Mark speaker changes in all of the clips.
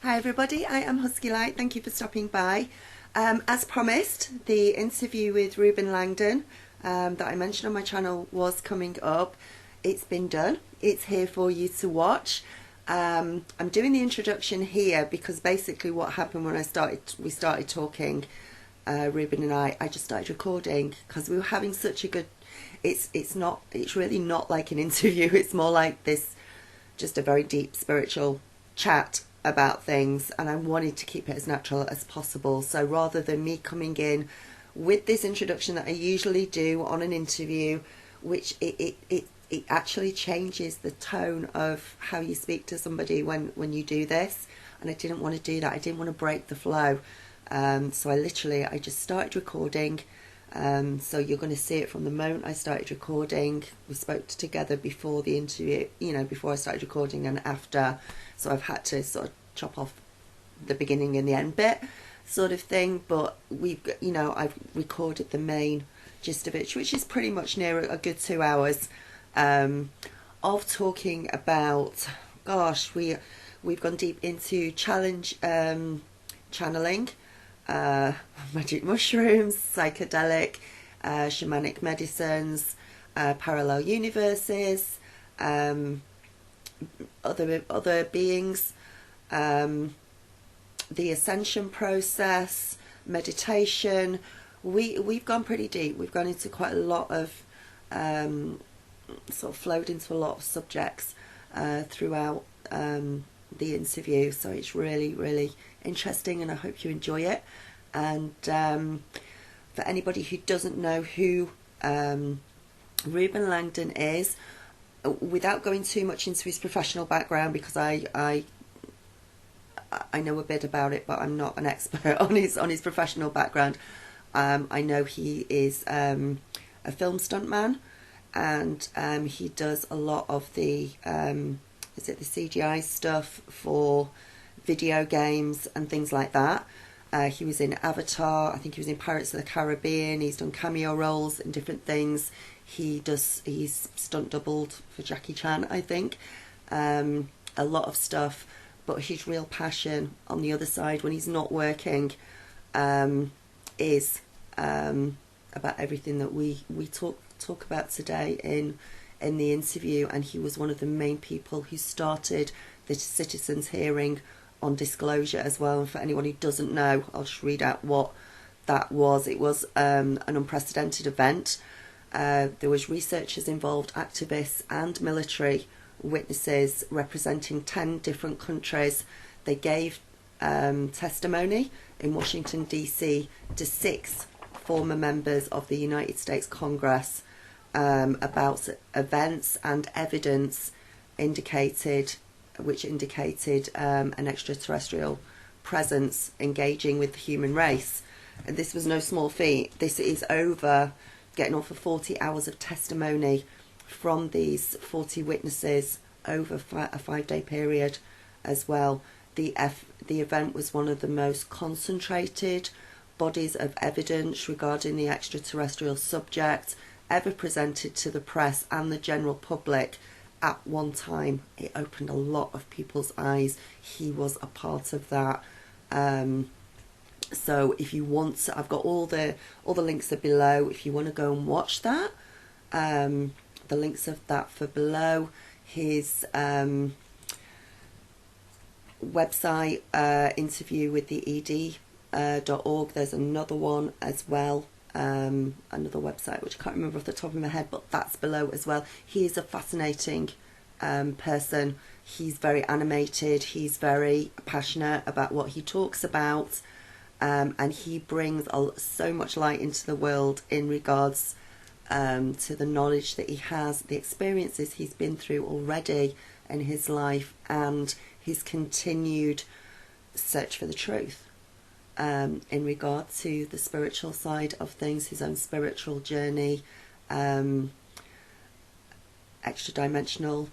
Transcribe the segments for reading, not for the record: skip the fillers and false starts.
Speaker 1: Hi everybody, I am Husky Light. Thank you for stopping by. As promised, the interview with Reuben Langdon that I mentioned on my channel was coming up. It's been done. It's here for you to watch. I'm doing the introduction here because basically what happened when we started talking, Reuben and I just started recording because we were having such a good. It's really not like an interview. It's more like this, just a very deep spiritual chat about things, and I wanted to keep it as natural as possible. So rather than me coming in with this introduction that I usually do on an interview, which it actually changes the tone of how you speak to somebody when you do this, and I didn't want to do that. I didn't want to break the flow. So I just started recording. So you're going to see it from the moment I started recording. We spoke together before the interview, before I started recording and after. So I've had to sort of chop off the beginning and the end bit sort of thing. But I've recorded the main gist of it, which is pretty much near a good 2 hours of talking about, we've gone deep into channeling, magic mushrooms, psychedelic, shamanic medicines, parallel universes, other beings, the ascension process, meditation. We've gone pretty deep. We've gone into quite a lot of sort of flowed into a lot of subjects throughout the interview. So it's really, really interesting, and I hope you enjoy it. And for anybody who doesn't know who Reuben Langdon is, without going too much into his professional background, because I know a bit about it, but I'm not an expert on his professional background. I know he is a film stuntman, and he does a lot of the the CGI stuff for video games and things like that. He was in Avatar. I think he was in Pirates of the Caribbean. He's done cameo roles in different things. He's stunt doubled for Jackie Chan, I think. A lot of stuff, but his real passion on the other side when he's not working is about everything that we talk about today in the interview. And he was one of the main people who started the citizens' hearing on disclosure as well. And for anyone who doesn't know, I'll just read out what that was. It was an unprecedented event. There was researchers involved, activists and military witnesses representing 10 different countries. They gave testimony in Washington DC to 6 former members of the United States Congress about events and evidence which indicated an extraterrestrial presence engaging with the human race. And this was no small feat. This is getting on for 40 hours of testimony from these 40 witnesses over a 5-day period as well. The event was one of the most concentrated bodies of evidence regarding the extraterrestrial subject ever presented to the press and the general public at one time. It opened a lot of people's eyes. He was a part of that. So if you want to, I've got all the links are below. If you want to go and watch that, the links of that for below. His website, interview with the ed.org. There's another one as well. Another website which I can't remember off the top of my head, but that's below as well. He is a fascinating person. He's very animated. He's very passionate about what he talks about, and he brings so much light into the world in regards to the knowledge that he has, the experiences he's been through already in his life, and his continued search for the truth. In regard to the spiritual side of things, his own spiritual journey, extra-dimensional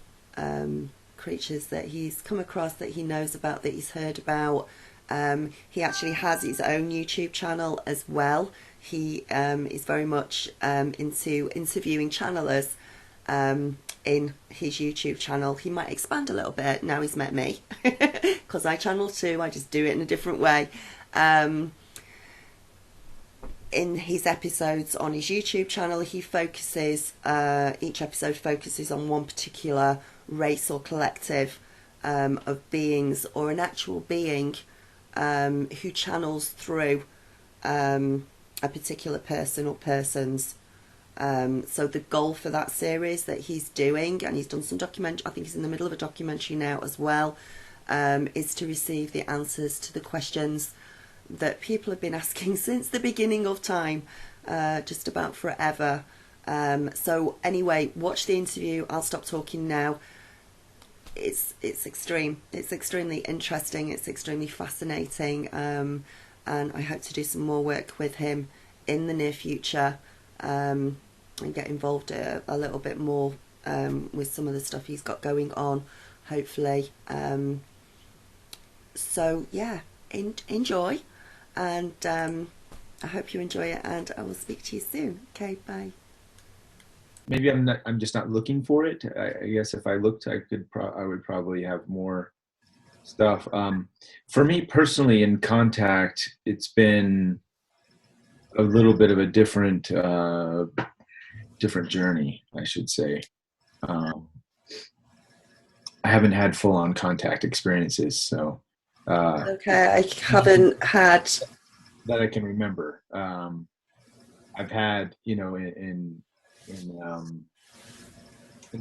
Speaker 1: creatures that he's come across, that he knows about, that he's heard about. He actually has his own YouTube channel as well. He is very much into interviewing channelers in his YouTube channel. He might expand a little bit now he's met me, because I channel too. I just do it in a different way. In his episodes on his YouTube channel, he focuses, each episode focuses on one particular race or collective of beings, or an actual being who channels through a particular person or persons. So the goal for that series that he's doing, and he's done some documentary, I think he's in the middle of a documentary now as well, is to receive the answers to the questions that people have been asking since the beginning of time, just about forever. So anyway, watch the interview. I'll stop talking now. It's extreme. It's extremely interesting. It's extremely fascinating. And I hope to do some more work with him in the near future, and get involved a little bit more with some of the stuff he's got going on, hopefully. So yeah, enjoy. And I hope you enjoy it, and I will speak to you soon. Okay, bye.
Speaker 2: Maybe I'm just not looking for it. I guess if I looked, I would probably have more stuff. For me personally, in contact, it's been a little bit of a different journey, I should say. I haven't had full-on contact experiences, so
Speaker 1: okay, I haven't had
Speaker 2: that I can remember. I've had, in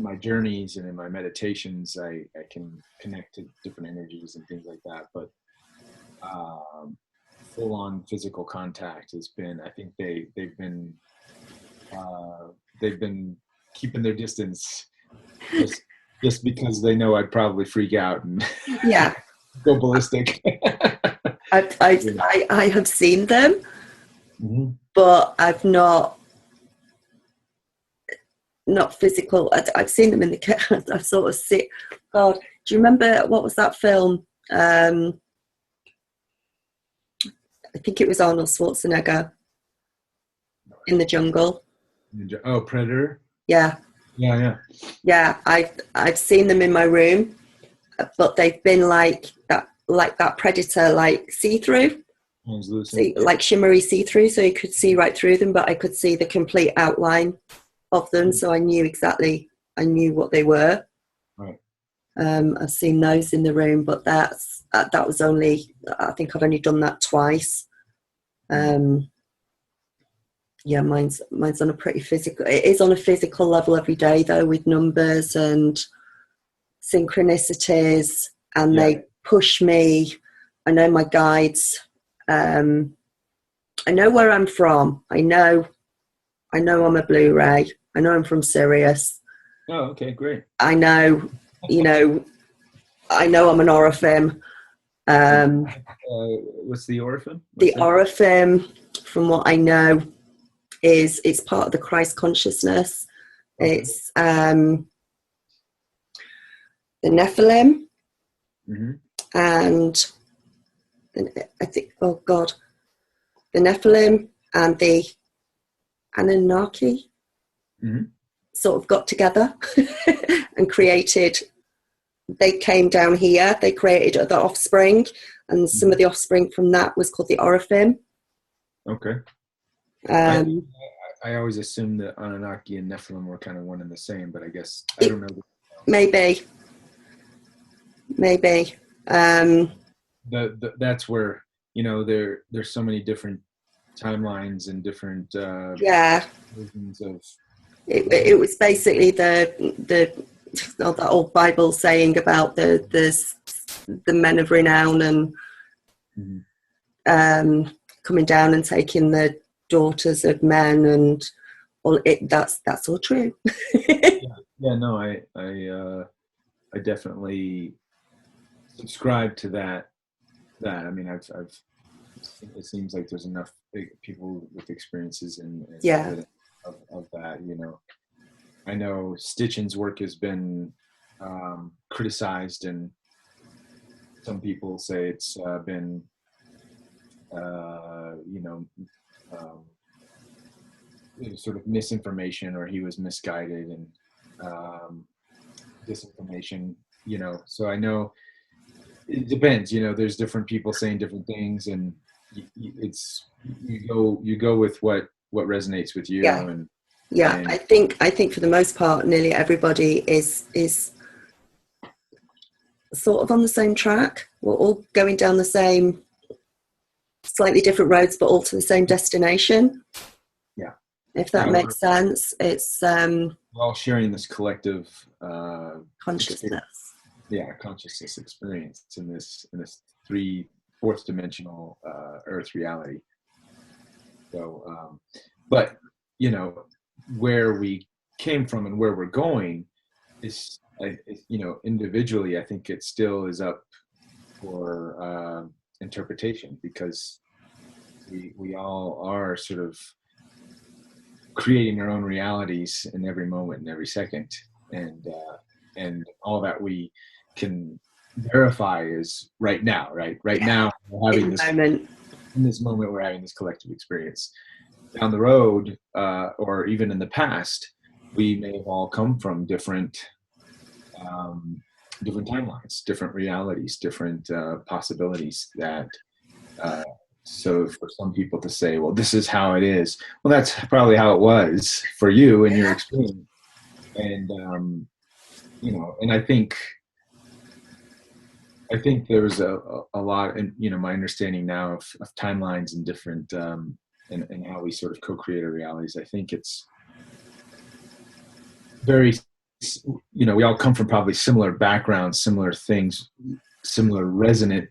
Speaker 2: my journeys and in my meditations, I can connect to different energies and things like that. But full-on physical contact has been, I think they've been keeping their distance just because they know I'd probably freak out and
Speaker 1: yeah.
Speaker 2: go ballistic.
Speaker 1: I have seen them,
Speaker 2: mm-hmm.
Speaker 1: but I've not physical. I've seen them in the. I've sort of see. God, do you remember what was that film? I think it was Arnold Schwarzenegger, In the Jungle.
Speaker 2: Oh, Predator.
Speaker 1: Yeah. Yeah. I've seen them in my room, but they've been like that Predator, like see-through, like shimmery see-through, so you could see right through them, but I could see the complete outline of them, so I knew what they were.
Speaker 2: Right.
Speaker 1: I've seen those in the room, but that was only, I think I've only done that twice. Yeah, mine's on a pretty physical. It is on a physical level every day, though, with numbers and synchronicities, and they push me. I know my guides. I know where I'm from. I know I'm a Blu-ray. I know I'm from Sirius.
Speaker 2: Oh, okay, great.
Speaker 1: I know, I know I'm an Orifim.
Speaker 2: What's the Orifim?
Speaker 1: The Orifim, from what I know, it's part of the Christ consciousness. Okay. It's the Nephilim,
Speaker 2: mm-hmm.
Speaker 1: and I think, oh God, the Nephilim and the Anunnaki
Speaker 2: mm-hmm.
Speaker 1: sort of got together and created. They came down here. They created the offspring, and some of the offspring from that was called the Orifim.
Speaker 2: Okay. I always assumed that Anunnaki and Nephilim were kind of one and the same, but I guess I don't know.
Speaker 1: Maybe.
Speaker 2: That's where there's so many different timelines and different versions of.
Speaker 1: It was basically the that old Bible saying about the men of renown and
Speaker 2: mm-hmm.
Speaker 1: Coming down and taking the daughters of men, and all it. That's all true.
Speaker 2: No, I definitely subscribe to that. I mean, I've it seems like there's enough people with experiences of that. I know Stitchin's work has been criticized, and some people say it's been sort of misinformation, or he was misguided, and disinformation, you know. So I know it depends, you know, there's different people saying different things, and it's you go with what resonates with you.
Speaker 1: Yeah.
Speaker 2: and
Speaker 1: Yeah,
Speaker 2: and
Speaker 1: I think for the most part, nearly everybody is sort of on the same track. We're all going down the same, slightly different roads, but all to the same destination.
Speaker 2: yeah,
Speaker 1: If that
Speaker 2: yeah,
Speaker 1: makes sense, it's
Speaker 2: we're all sharing this collective
Speaker 1: consciousness.
Speaker 2: consciousness experience in this fourth dimensional earth reality. So but you know, where we came from and where we're going is, you know, individually I think it still is up for interpretation, because we all are sort of creating our own realities in every moment and every second, and all that we can verify is right now, right now we're having this
Speaker 1: moment.
Speaker 2: In this moment we're having this collective experience. Down the road, or even in the past, we may have all come from different timelines, different realities, different possibilities. That so for some people to say, well, this is how it is, well, that's probably how it was for you and your experience. And you know, and I think there's a lot, and you know, my understanding now of timelines and different and how we sort of co-create our realities. I think it's very, you know, we all come from probably similar backgrounds, similar things, similar resonant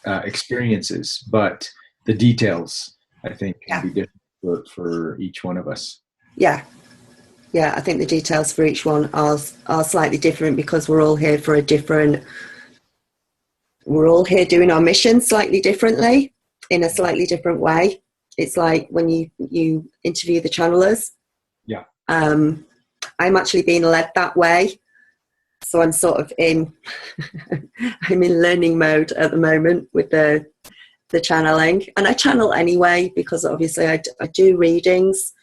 Speaker 2: experiences, but the details, I think, can be different for each one of us.
Speaker 1: Yeah. Yeah, I think the details for each one are slightly different, because we're all here for we're all here doing our mission slightly differently, in a slightly different way. It's like when you interview the channelers.
Speaker 2: Yeah.
Speaker 1: I'm actually being led that way. So I'm sort of I'm in learning mode at the moment with the channeling. And I channel anyway, because obviously I do readings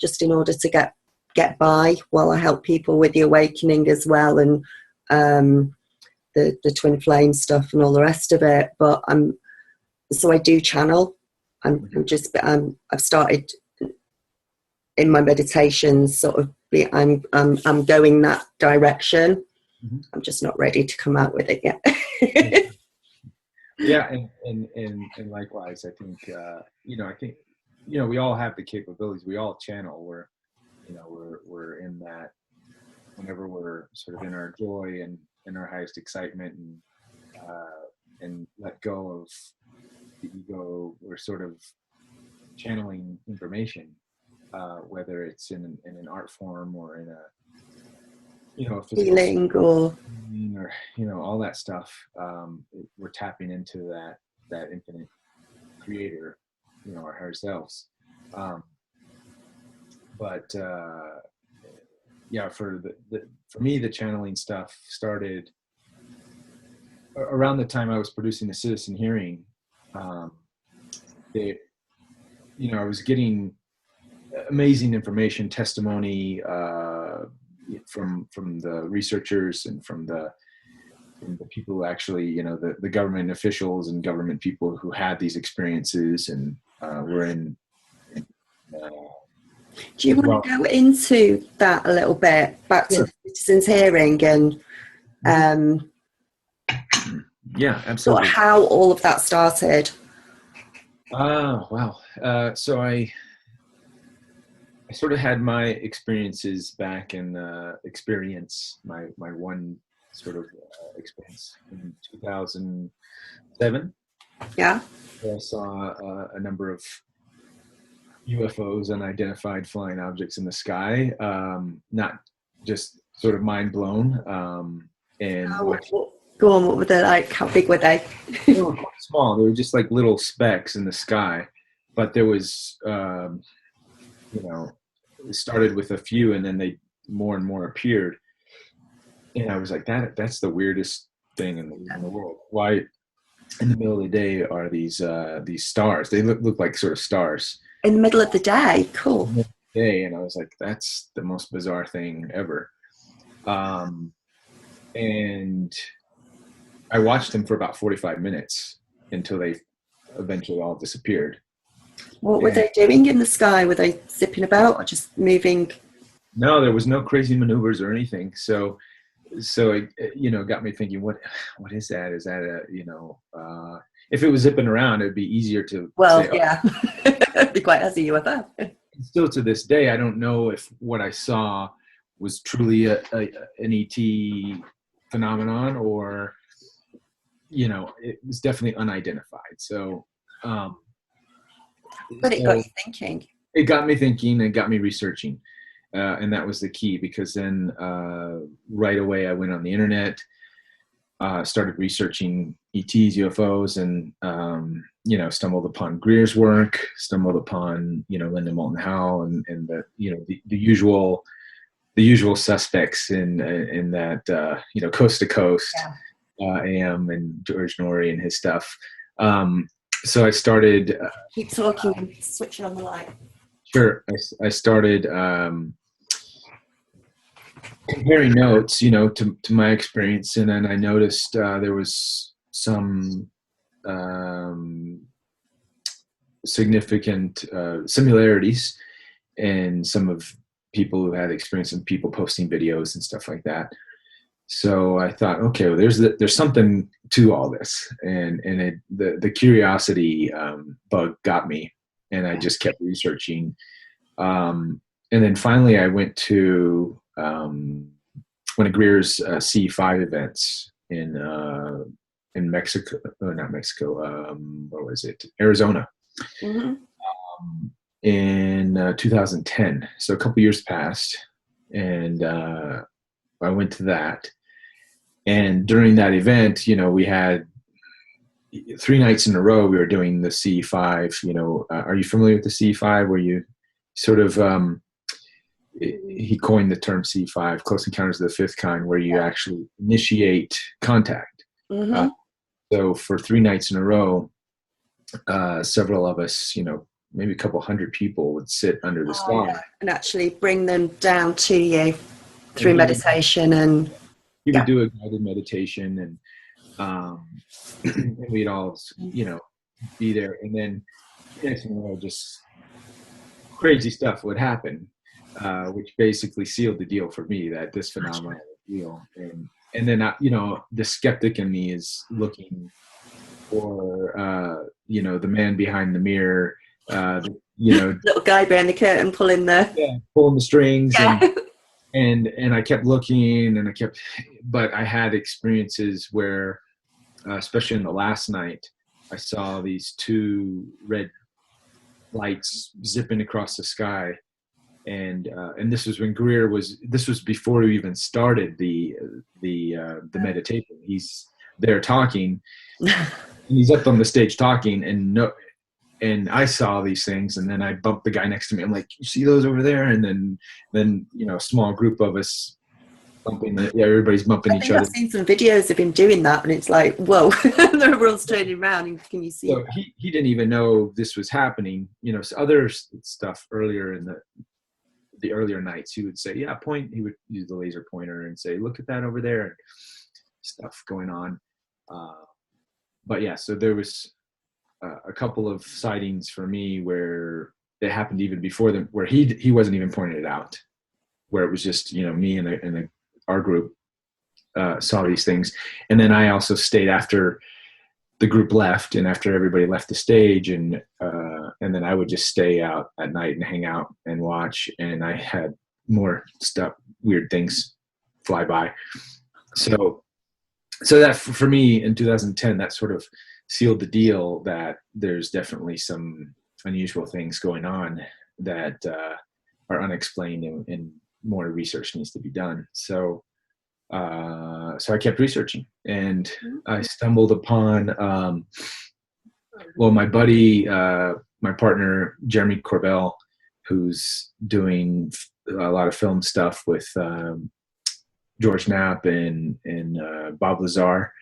Speaker 1: just in order to get by while I help people with the awakening as well, and the twin flame stuff and all the rest of it. But so I do channel. I've started in my meditations, sort of I'm going that direction. I'm just not ready to come out with it yet.
Speaker 2: Yeah, and likewise, I think you know, we all have the capabilities. We all channel. We're in that whenever we're sort of in our joy and in our highest excitement, and let go of the ego. We're sort of channeling information, whether it's in an art form or in a, you know, a
Speaker 1: Healing or
Speaker 2: you know, all that stuff. We're tapping into that infinite creator, you know, our higher selves. But yeah, for me, the channeling stuff started around the time I was producing the Citizen Hearing. You know, I was getting amazing information, testimony from the researchers and from the people who actually, you know, the government officials and government people who had these experiences and were in.
Speaker 1: Do you want to go into that a little bit, back to the Citizen's Hearing and
Speaker 2: yeah, absolutely,
Speaker 1: how all of that started?
Speaker 2: Wow. So I sort of had my experiences back in my one sort of experience in 2007.
Speaker 1: Yeah.
Speaker 2: I saw a number of UFOs, unidentified flying objects in the sky. Not just sort of mind blown. And
Speaker 1: go on, what were they like? How big were they?
Speaker 2: They were quite small. They were just like little specks in the sky. But there was, you know, it started with a few, and then they more and more appeared. And I was like, that's the weirdest thing in the world. Why, in the middle of the day, are these stars? They look like sort of stars.
Speaker 1: In the middle of the day, cool.
Speaker 2: And I was like, that's the most bizarre thing ever. And I watched them for about 45 minutes until they eventually all disappeared.
Speaker 1: What were they doing in the sky? Were they zipping about or just moving?
Speaker 2: No, there was no crazy maneuvers or anything. So it, got me thinking, what is that? Is that if it was zipping around, it'd be easier to say,
Speaker 1: yeah, it'd be quite as a UFO.
Speaker 2: Still to this day, I don't know if what I saw was truly an ET phenomenon, or it was definitely unidentified. So,
Speaker 1: but it got you thinking.
Speaker 2: It got me thinking and got me researching, and that was the key. Because then, right away, I went on the internet, started researching ETs, UFOs, and stumbled upon Greer's work, stumbled upon Linda Moulton Howe, and the usual suspects in that Coast to Coast, AM, and George Norrie and his stuff. So I started.
Speaker 1: Keep talking and switching on the light.
Speaker 2: Sure, I started comparing notes, to my experience, and then I noticed there was some significant similarities in some of people who had experience, and people posting videos and stuff like that. So I thought, okay, well, there's something to all this, and the curiosity bug got me, and I just kept researching. And then finally, I went to one of Greer's C5 events in Mexico, not Mexico. What was it? Arizona.
Speaker 1: Mm-hmm.
Speaker 2: In 2010. So a couple years passed, and I went to that. And during that event, we had 3 nights in a row. We were doing the C5. Are you familiar with the C5? Where you sort of he coined the term C5, Close Encounters of the Fifth Kind, where you actually initiate contact.
Speaker 1: Mm-hmm.
Speaker 2: So for 3 nights in a row, several of us, maybe a couple hundred people would sit under the star
Speaker 1: and actually bring them down to you through meditation, and
Speaker 2: you would do a guided meditation, and we'd all be there, and then just crazy stuff would happen, which basically sealed the deal for me that this phenomenon was real. And then the skeptic in me is looking for the man behind the mirror,
Speaker 1: little guy behind the curtain pulling
Speaker 2: the strings. And I kept looking, and but I had experiences where, especially in the last night, I saw these 2 red lights zipping across the sky, and this was when Greer this was before we even started the meditation. He's there talking, and he's up on the stage talking, and I saw these things, and then I bumped the guy next to me. I'm like, "You see those over there?" And then a small group of us bumping. Everybody's bumping each other.
Speaker 1: I've seen some videos of him doing that, and it's like, whoa! Everyone's turning around, and can you see?
Speaker 2: So he didn't even know this was happening. Other stuff earlier in the earlier nights, he would say, "Yeah, point." He would use the laser pointer and say, "Look at that over there," and stuff going on. But yeah, so there was a couple of sightings for me where it happened even before them, where he wasn't even pointing it out, where it was just me and our group saw these things. And then I also stayed after the group left, and after everybody left the stage, and then I would just stay out at night and hang out and watch, and I had more stuff, weird things fly by. So that for me in 2010, that sort of sealed the deal that there's definitely some unusual things going on that are unexplained, and more research needs to be done. So I kept researching, and I stumbled upon, my buddy, my partner, Jeremy Corbell, who's doing a lot of film stuff with George Knapp and Bob Lazar.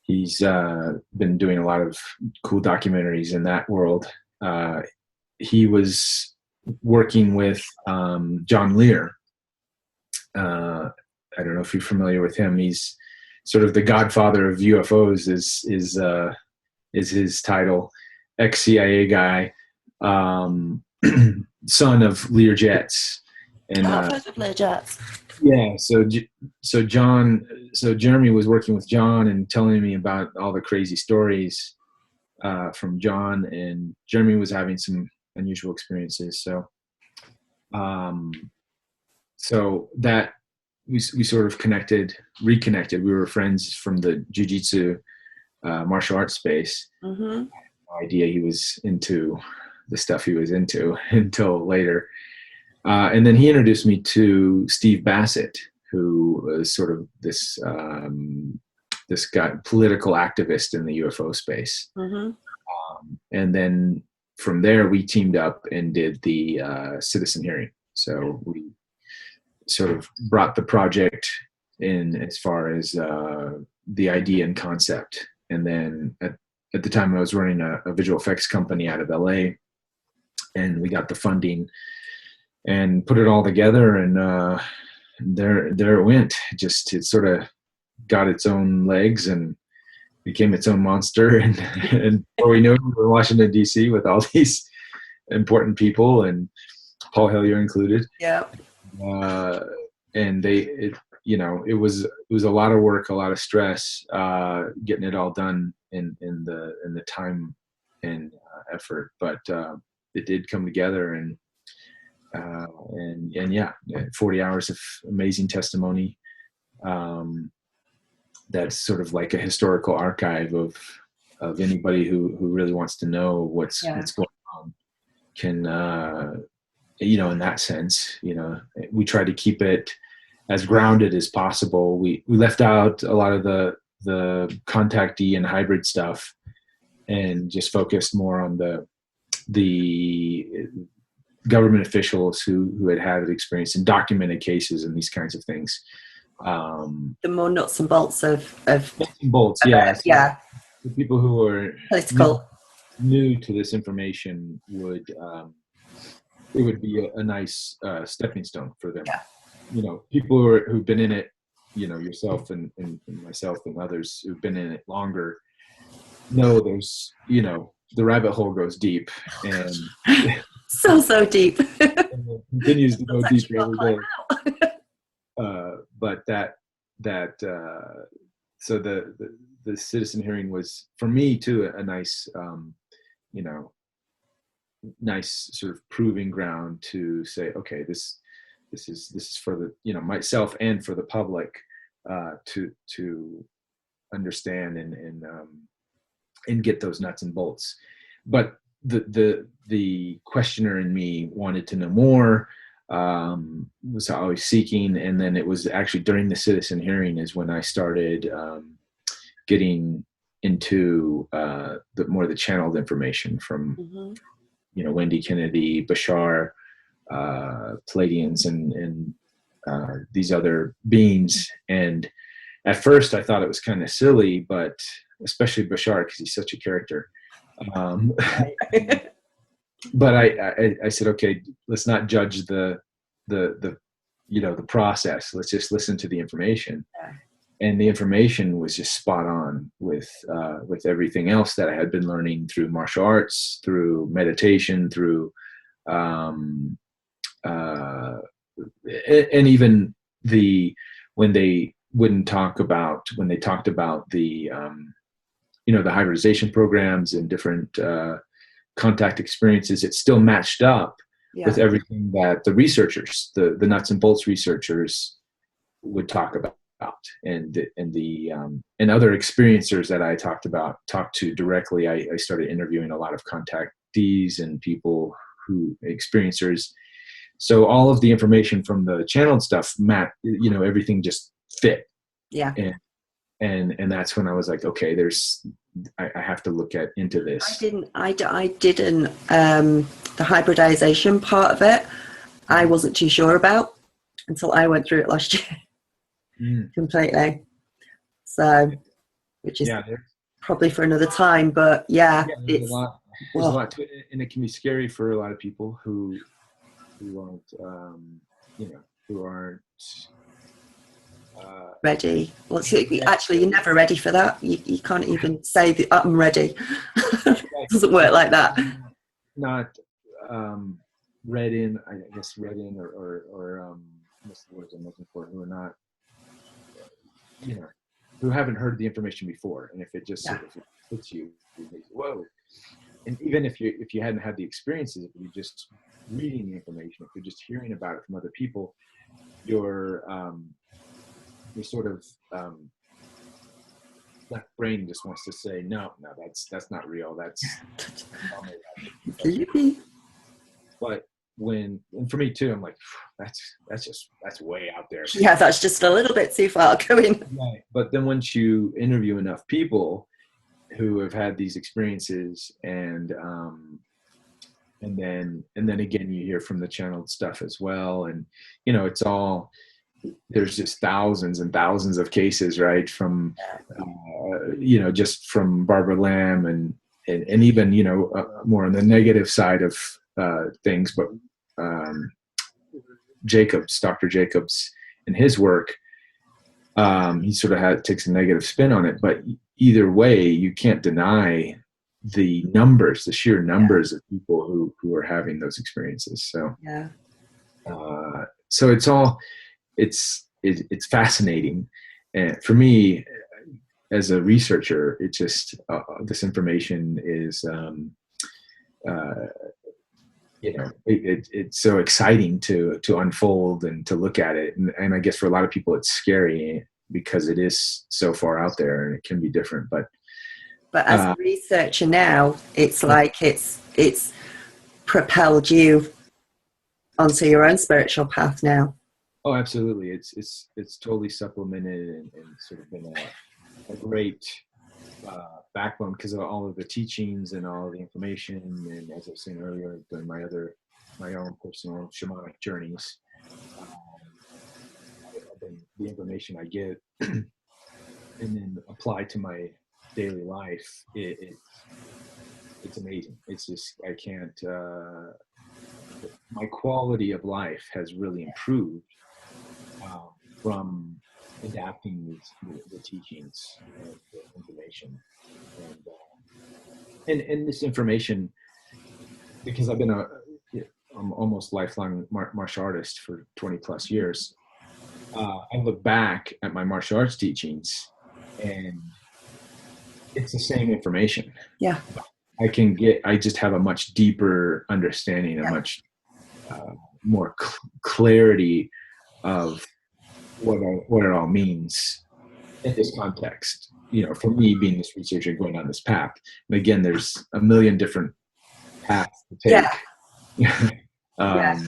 Speaker 2: He's been doing a lot of cool documentaries in that world. He was working with John Lear I don't know if you're familiar with him. He's sort of the godfather of UFOs is his title. Ex-CIA guy, son of Lear Jets. And
Speaker 1: I've heard of Learjets.
Speaker 2: yeah, so Jeremy was working with John and telling me about all the crazy stories from John, and Jeremy was having some unusual experiences. So that we sort of reconnected. We were friends from the jiu-jitsu martial arts space.
Speaker 1: Mm-hmm.
Speaker 2: I had no idea he was into the stuff he was into until later. And then he introduced me to Steve Bassett, who was sort of this guy, political activist in the UFO space.
Speaker 1: Mm-hmm.
Speaker 2: And then from there, we teamed up and did the citizen hearing. So we sort of brought the project in as far as the idea and concept. And then at the time, I was running a visual effects company out of LA, and we got the funding and put it all together, and there it went. It sort of got its own legs and became its own monster. And before we knew it, we were in Washington, D.C. with all these important people, and Paul Hellyer included.
Speaker 1: Yeah.
Speaker 2: And it was a lot of work, a lot of stress, getting it all done in the time and effort, but it did come together, and yeah, 40 hours of amazing testimony. That's sort of like a historical archive of anybody who really wants to know what's going on can, in that sense, we try to keep it as grounded as possible. We left out a lot of the contactee and hybrid stuff and just focused more on the government officials who had experience in documented cases and these kinds of things.
Speaker 1: The more nuts and bolts of
Speaker 2: nuts and bolts, yeah. The people who are
Speaker 1: political
Speaker 2: new to this information would it would be a nice stepping stone for them.
Speaker 1: Yeah.
Speaker 2: People who've been in it, yourself and myself and others who've been in it longer know there's, the rabbit hole goes deep, and
Speaker 1: so deep.
Speaker 2: and it continues to go deeper every day. But so the citizen hearing was for me too a nice nice sort of proving ground to say, okay, this is for the myself and for the public to understand and get those nuts and bolts. But the questioner in me wanted to know more, was always seeking, and then it was actually during the citizen hearing is when I started getting into the channeled information from Wendy Kennedy, Bashar, Palladians, and these other beings. And at first I thought it was kind of silly, but especially Bashar, because he's such a character. But I said, okay, let's not judge the process. Let's just listen to the information. And the information was just spot on with everything else that I had been learning through martial arts, through meditation, through and even when they talked about the the hybridization programs and different contact experiences, it still matched up with everything that the researchers, the nuts and bolts researchers, would talk about, and other experiencers that I talked to directly. I started interviewing a lot of contactees and people experiencers. So all of the information from the channeled stuff, everything just fit.
Speaker 1: Yeah.
Speaker 2: And that's when I was like, okay, I have to look into this.
Speaker 1: I didn't the hybridization part of it, I wasn't too sure about until I went through it last year. Completely. So, which is probably for another time, but
Speaker 2: there's a lot to it, and it can be scary for a lot of people who aren't
Speaker 1: ready. Well,
Speaker 2: Yeah,
Speaker 1: actually, you're never ready for that. You can't even say that I'm ready. It doesn't work like that.
Speaker 2: not read in, I guess read in or what's the words I'm looking for, who are not, you know, who haven't heard the information before, and if it just sort of hits you, you think, whoa. And even if you hadn't had the experiences, if you're just reading the information, if you're just hearing about it from other people, your sort of left brain just wants to say, no, that's not real. That's but and for me too, I'm like, that's way out there.
Speaker 1: Yeah, that's just a little bit too far going.
Speaker 2: Right. But then once you interview enough people who have had these experiences, and then again you hear from the channeled stuff as well, and it's all, there's just thousands and thousands of cases, right, from just from Barbara Lamb and even more on the negative side of things, but Dr. Jacobs in his work, he sort of takes a negative spin on it, but either way you can't deny the sheer numbers of people who are having those experiences. So so it's fascinating, and for me as a researcher, it just this information is it's so exciting to unfold and to look at it, and I guess for a lot of people it's scary because it is so far out there and it can be different, but
Speaker 1: as a researcher now, it's like it's propelled you onto your own spiritual path now.
Speaker 2: Oh, absolutely. It's totally supplemented and sort of been a great backbone because of all of the teachings and all of the information. And as I was saying earlier, during my own personal shamanic journeys, the information I get and then apply to my daily life, it's amazing. It's just, I can't, my quality of life has really improved from adapting the teachings and the information, and this information, because I've been I'm almost lifelong martial artist for 20 plus years. I look back at my martial arts teachings and it's the same information.
Speaker 1: Yeah.
Speaker 2: I just have a much deeper understanding, a much more clarity of what it all means in this context. For me being this researcher going down this path, and again, there's a million different paths to take.
Speaker 1: I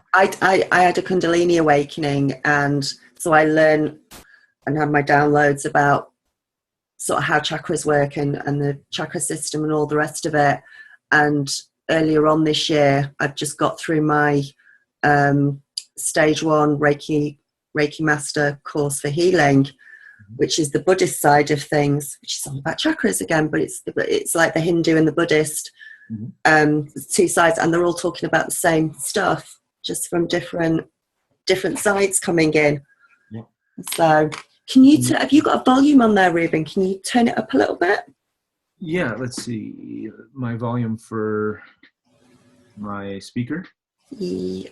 Speaker 1: had a Kundalini awakening, and so I learned and had my downloads about sort of how chakras work and the chakra system and all the rest of it. And earlier on this year, I've just got through my stage 1 Reiki Master course for healing, which is the Buddhist side of things, which is all about chakras again, but it's like the Hindu and the Buddhist two sides, and they're all talking about the same stuff, just from different sides coming in. So can you have you got a volume on there, Reuben? Can you turn it up a little bit?
Speaker 2: Yeah, let's see my volume for my speaker.
Speaker 1: Yeah,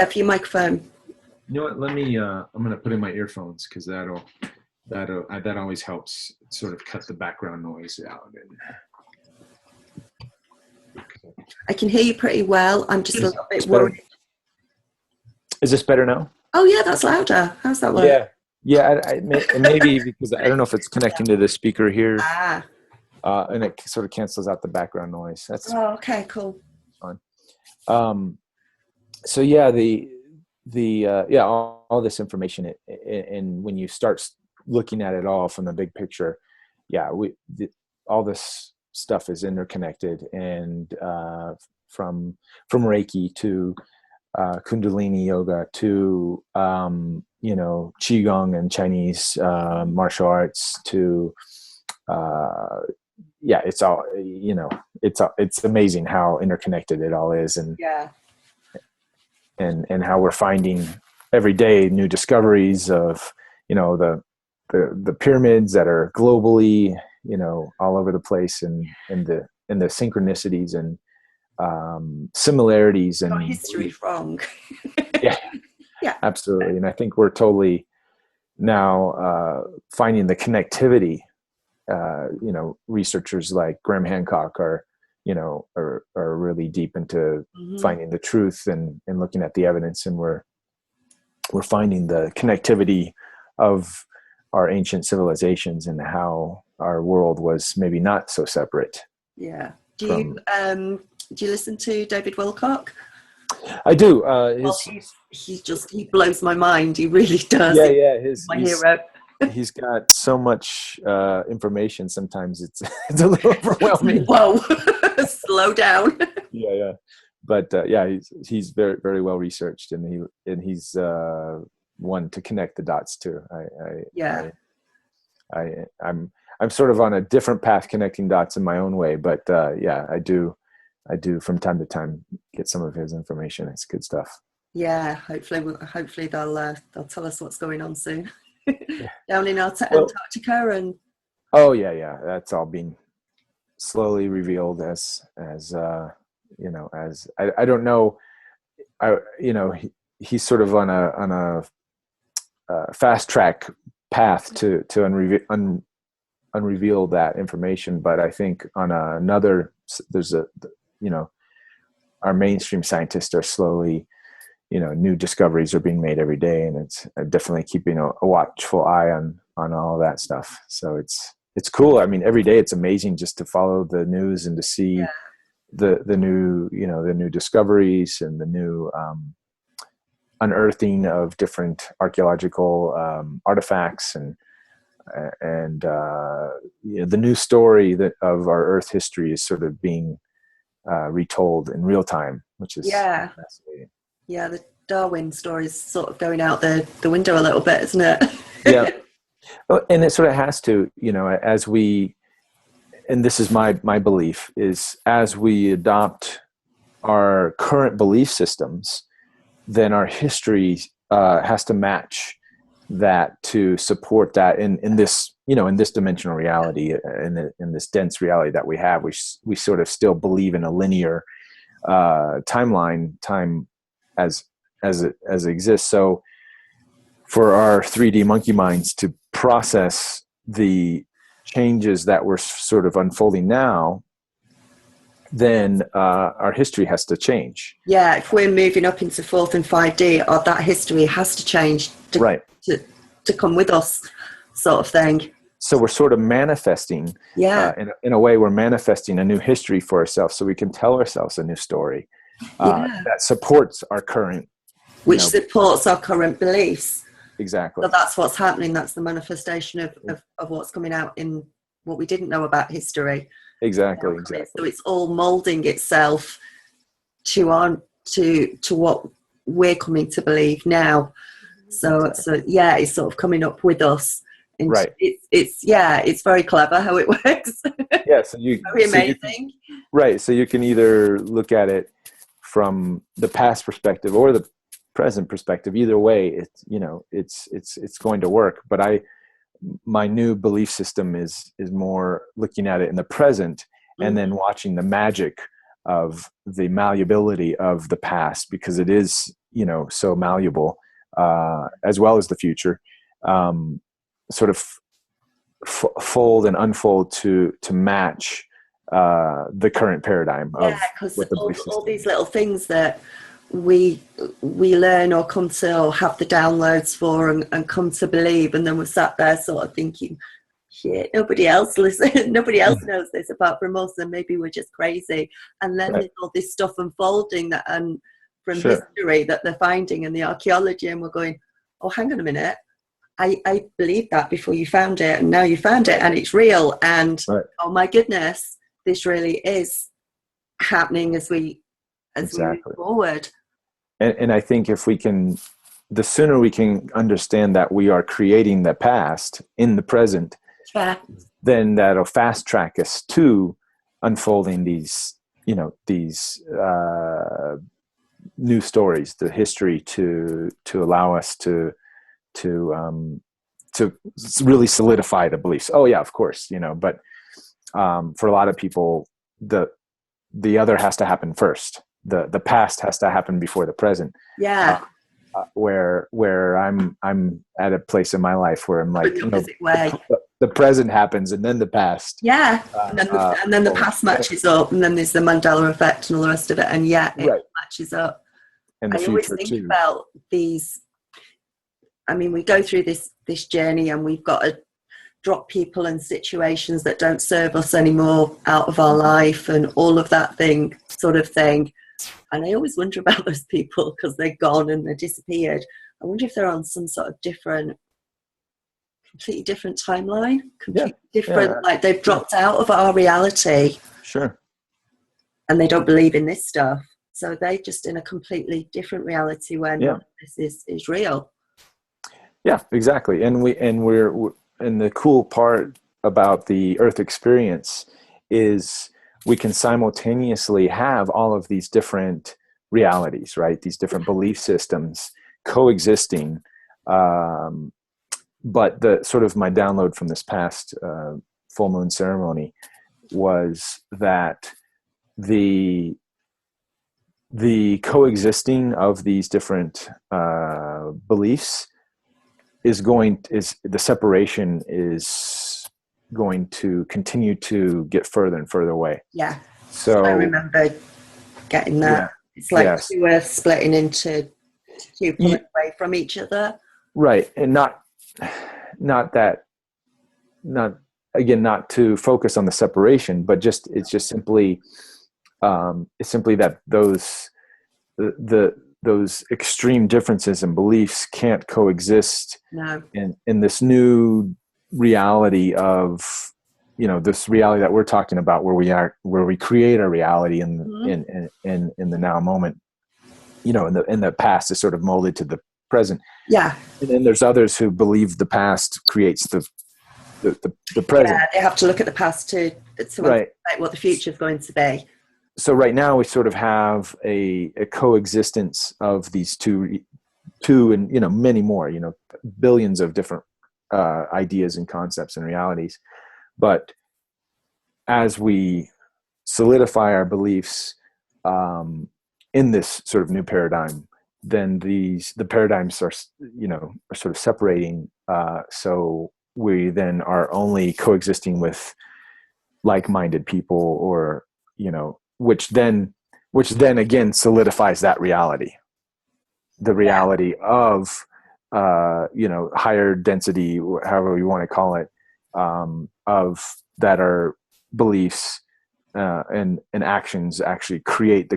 Speaker 1: for your microphone.
Speaker 2: You know what? Let me. I'm going to put in my earphones because that always helps sort of cut the background noise out.
Speaker 1: I can hear you pretty well. I'm just a little bit worried.
Speaker 2: Is this better now?
Speaker 1: Oh yeah, that's louder. How's that work?
Speaker 2: Yeah. Maybe because I don't know if it's connecting to the speaker here, and it sort of cancels out the background noise. That's
Speaker 1: okay. Cool.
Speaker 2: Fine. So yeah, all this information, and when you start looking at it all from the big picture, all this stuff is interconnected, and from Reiki to Kundalini yoga to Qigong and Chinese martial arts to it's all it's amazing how interconnected it all is, and how we're finding every day new discoveries of
Speaker 3: the pyramids that are globally, all over the place, and the synchronicities and similarities
Speaker 1: Got
Speaker 3: and
Speaker 1: history wrong.
Speaker 3: yeah,
Speaker 1: Yeah.
Speaker 3: absolutely. And I think we're totally now finding the connectivity. Researchers like Graham Hancock are really deep into finding the truth and looking at the evidence, and we're finding the connectivity of our ancient civilizations and how our world was maybe not so separate.
Speaker 1: Yeah. Do you listen to David Wilcock?
Speaker 3: I do.
Speaker 1: He blows my mind. He really does.
Speaker 3: Yeah.
Speaker 1: He's my hero.
Speaker 3: He's got so much information. Sometimes it's a little overwhelming.
Speaker 1: Whoa, slow down.
Speaker 3: Yeah. But he's very, very well researched, and he's one to connect the dots too. I'm sort of on a different path connecting dots in my own way, but I do from time to time get some of his information. It's good stuff.
Speaker 1: Yeah, hopefully they'll tell us what's going on soon. Down in Antarctica and
Speaker 3: that's all being slowly revealed as I don't know. He's sort of on a fast track path to unreveal that information, but I think on there's our mainstream scientists are slowly, new discoveries are being made every day, and it's definitely keeping a watchful eye on all of that stuff. So it's cool. I mean, every day it's amazing just to follow the news and to see the new discoveries and the new unearthing of different archaeological artifacts and the new story of our Earth history is sort of being retold in real time, which is fascinating.
Speaker 1: Yeah, the Darwin story is sort of going out the window a little bit, isn't it?
Speaker 3: Yeah. Well, and it sort of has to, as we, and this is my belief, is as we adopt our current belief systems, then our history has to match that to support that in this, in this dimensional reality, in this dense reality that we have. We sort of still believe in a linear time as it exists. So for our 3D monkey minds to process the changes that we're sort of unfolding now, then our history has to change.
Speaker 1: Yeah, if we're moving up into 4th and 5D, that history has to change to come with us, sort of thing.
Speaker 3: So we're sort of manifesting, in a way, we're manifesting a new history for ourselves, so we can tell ourselves a new story that supports our current,
Speaker 1: which supports our current beliefs.
Speaker 3: Exactly.
Speaker 1: So that's what's happening. That's the manifestation of what's coming out in what we didn't know about history.
Speaker 3: Exactly.
Speaker 1: So it's all molding itself to what we're coming to believe now. So it's sort of coming up with us. And
Speaker 3: right.
Speaker 1: It's very clever how it works.
Speaker 3: Yeah. So
Speaker 1: very amazing.
Speaker 3: So you can either look at it from the past perspective or the present perspective. Either way, it's going to work. But my new belief system is more looking at it in the present, and then watching the magic of the malleability of the past, because it is, so malleable, as well as the future, sort of fold and unfold to match the current paradigm of what the belief system.
Speaker 1: All these little things that we learn or come to or have the downloads for and come to believe, and then we're sat there sort of thinking, shit, nobody else knows this apart from us, and maybe we're just crazy. And then there's all this stuff unfolding from history that they're finding and the archaeology, and we're going, oh, hang on a minute, I believed that before you found it, and now you found it and it's real, and oh my goodness, this really is happening as we move forward.
Speaker 3: And I think the sooner we can understand that we are creating the past in the present, then that'll fast track us to unfolding these new stories, the history to allow us to to really solidify the beliefs. Oh yeah, of course, you know, but for a lot of people, the other has to happen first. The past has to happen before the present.
Speaker 1: Yeah.
Speaker 3: Where I'm at a place in my life where I'm like,
Speaker 1: The
Speaker 3: you know,
Speaker 1: opposite way.
Speaker 3: the present happens and then the past.
Speaker 1: Yeah. And then the past matches up, and then there's the Mandela effect and all the rest of it. And yeah, it
Speaker 3: right.
Speaker 1: matches up.
Speaker 3: And the
Speaker 1: I always
Speaker 3: future
Speaker 1: think
Speaker 3: too.
Speaker 1: about these. I mean, we go through this journey, and we've got to drop people and situations that don't serve us anymore out of our life, and all of that sort of thing. And I always wonder about those people, because they're gone and they're disappeared. I wonder if they're on some sort of completely different timeline, different, like they've dropped out of our reality.
Speaker 3: Sure.
Speaker 1: And they don't believe in this stuff. So they're just in a completely different reality when this is real.
Speaker 3: Yeah, exactly. And we're and the cool part about the Earth experience is we can simultaneously have all of these different realities, right? These different belief systems coexisting. But the sort of my download from this past full moon ceremony was that the coexisting of these different beliefs is the separation is going to continue to get further and further away.
Speaker 1: Yeah.
Speaker 3: So
Speaker 1: I remember getting that. Yeah. It's like two Earths splitting into two, pulling away from each other. Right.
Speaker 3: And not to focus on the separation, but it's simply that those extreme differences in beliefs can't coexist in this new reality of, you know, this reality that we're talking about, where we create our reality in the now moment, you know, in the past is sort of molded to the present.
Speaker 1: Yeah.
Speaker 3: And then there's others who believe the past creates the present.
Speaker 1: Yeah, they have to look at the past to like what the future is going to be.
Speaker 3: So right now we sort of have a coexistence of these two and, you know, many more, you know, billions of different ideas and concepts and realities. But as we solidify our beliefs in this sort of new paradigm, then the paradigms are sort of separating. So we then are only coexisting with like-minded people, or, you know, which then again solidifies that reality, the reality of, you know, higher density, however you want to call it, of that our beliefs and actions actually create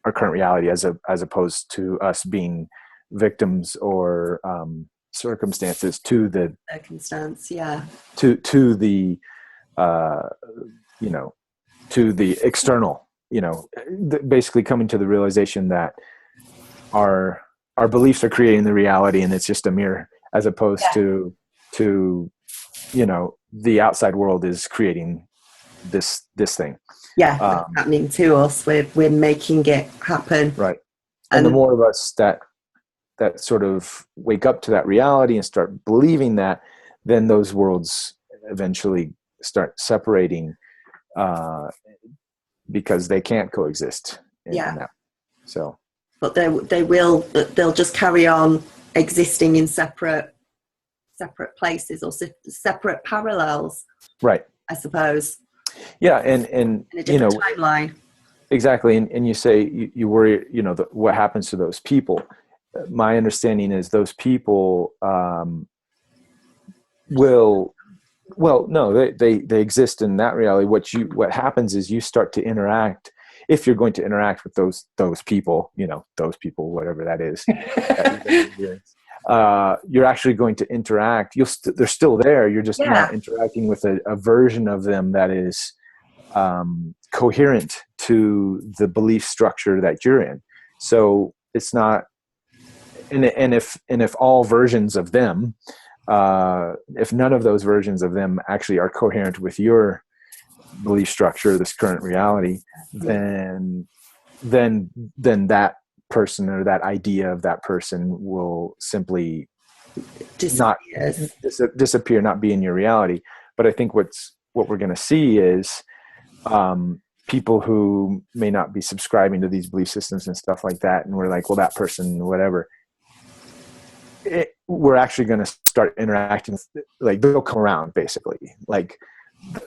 Speaker 3: our current reality, as opposed to us being victims or circumstances to the
Speaker 1: circumstance,
Speaker 3: to the you know, to the external, you know, basically coming to the realization that our beliefs are creating the reality, and it's just a mirror, as opposed to, you know, the outside world is creating this thing.
Speaker 1: Yeah, happening to us. We're making it happen.
Speaker 3: Right. And the more of us that sort of wake up to that reality and start believing that, then those worlds eventually start separating, because they can't coexist in that. So,
Speaker 1: but they'll just carry on existing in separate places, or separate parallels,
Speaker 3: right?
Speaker 1: I suppose.
Speaker 3: Yeah, and
Speaker 1: in a different timeline.
Speaker 3: Exactly, and you say you worry, you know, what happens to those people. My understanding is those people they exist in that reality. What happens is you start to interact, if you're going to interact with those people, you know, those people, whatever that is. You're actually going to interact. They're still there. You're just not interacting with a version of them that is coherent to the belief structure that you're in. So it's not. And if all versions of them, if none of those versions of them actually are coherent with your belief structure, this current reality, then that person or that idea of that person will simply,
Speaker 1: disappears.
Speaker 3: Disappear, not be in your reality. But I think what we're going to see is people who may not be subscribing to these belief systems and stuff like that, and we're like, well, that person, whatever. We're actually going to start interacting, like they'll come around basically. Like,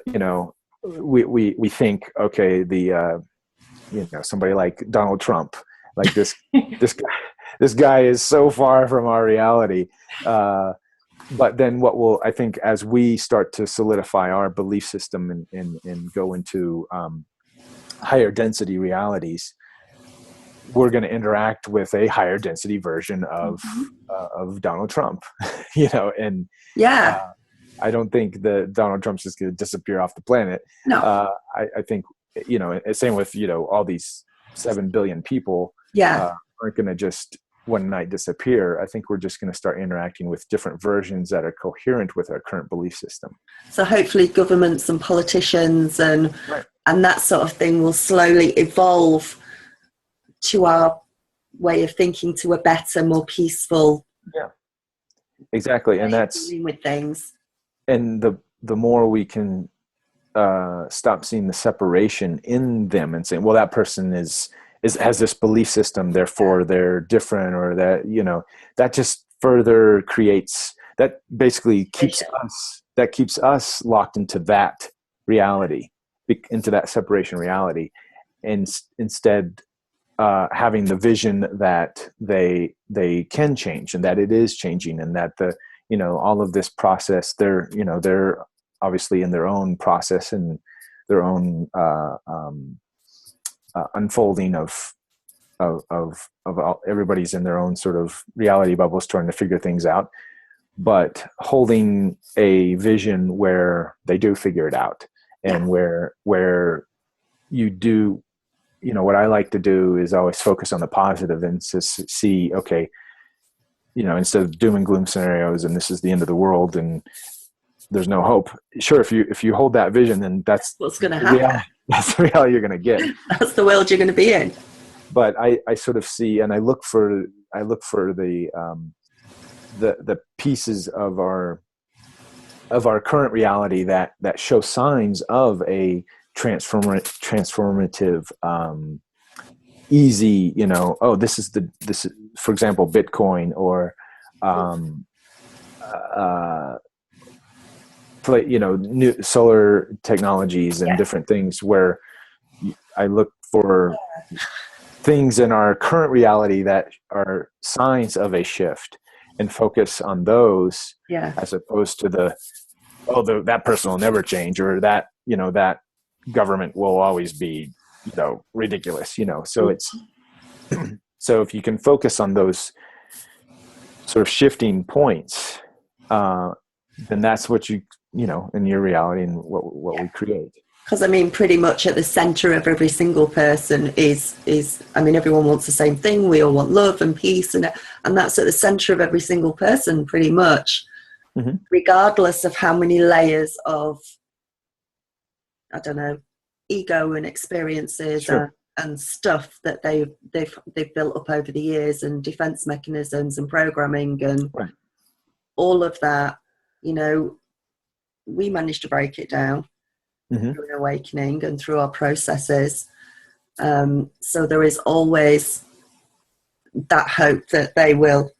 Speaker 3: you know, we think, okay, somebody like Donald Trump, like this guy is so far from our reality. But then I think as we start to solidify our belief system and go into higher density realities, we're going to interact with a higher density version of Donald Trump, you know, and I don't think that Donald Trump's just going to disappear off the planet.
Speaker 1: No.
Speaker 3: I think, you know, same with, you know, all these 7 billion people aren't going to just one night disappear. I think we're just going to start interacting with different versions that are coherent with our current belief system. So
Speaker 1: hopefully governments and politicians and that sort of thing will slowly evolve to our way of thinking, to a better, more peaceful.
Speaker 3: Yeah, exactly. And that's
Speaker 1: dealing with things.
Speaker 3: And the more we can stop seeing the separation in them and saying, well, that person has this belief system, therefore they're different, or that, you know, that just further creates, that basically keeps us locked into that reality, into that separation reality, and instead having the vision that they can change, and that it is changing, and that all of this process, they're obviously in their own process and their own unfolding of everybody's in their own sort of reality bubbles trying to figure things out, but holding a vision where they do figure it out, and where you do, what I like to do is always focus on the positive and to see, okay, instead of doom and gloom scenarios and this is the end of the world and there's no hope. Sure, if you hold that vision, then that's
Speaker 1: what's going to happen.
Speaker 3: That's the reality you're going to get.
Speaker 1: That's the world you're going to be in.
Speaker 3: But I sort of see, and I look for the pieces of our current reality that show signs of a transformative, easy. This is for example, Bitcoin, or new solar technologies and different things, where I look for things in our current reality that are signs of a shift and focus on those, as opposed to that person will never change, or that government will always be ridiculous. So it's so if you can focus on those sort of shifting points, then that's what in your reality and what we create.
Speaker 1: Because pretty much at the center of every single person is everyone wants the same thing. We all want love and peace, and that's at the center of every single person, pretty much, regardless of how many layers of, ego and experiences and stuff that they've built up over the years, and defense mechanisms and programming and all of that. We managed to break it down through an awakening and through our processes. So there is always that hope that they will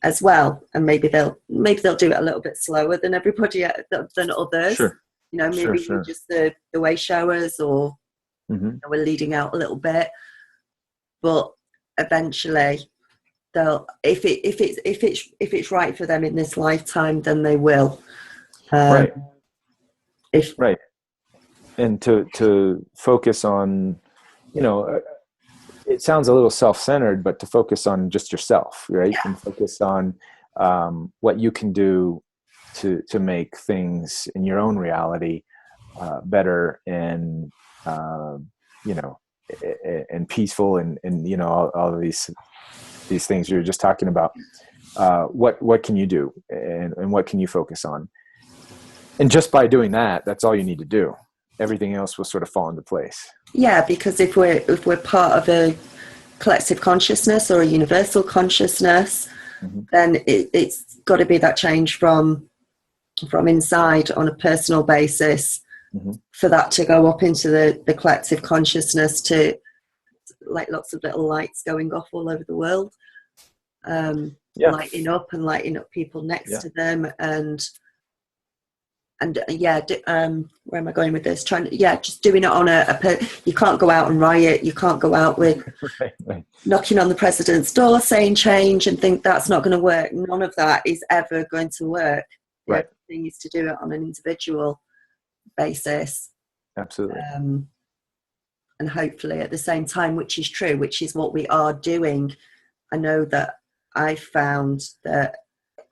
Speaker 1: as well, and maybe they'll do it a little bit slower than everybody than others.
Speaker 3: Sure.
Speaker 1: Maybe we're just the way showers, or we're leading out a little bit, but eventually they'll, if it's right for them in this lifetime, then they will.
Speaker 3: And to focus on, it sounds a little self-centered, but to focus on just yourself, right? And focus on what you can do to make things in your own reality better and and peaceful, and all of these things you're just talking about. What can you do, and what can you focus on? And just by doing that, that's all you need to do. Everything else will sort of fall into place.
Speaker 1: Yeah, because if we're part of a collective consciousness or a universal consciousness, then it's got to be that change from inside on a personal basis for that to go up into the collective consciousness, to like lots of little lights going off all over the world, lighting up people next to them, and where am I going with this? Just doing it on you can't go out and riot. You can't go out with knocking on the president's door saying change and think that's not going to work. None of that is ever going to work.
Speaker 3: Right.
Speaker 1: Everything is to do it on an individual basis.
Speaker 3: Absolutely.
Speaker 1: And hopefully at the same time, which is true, which is what we are doing. I know that I found that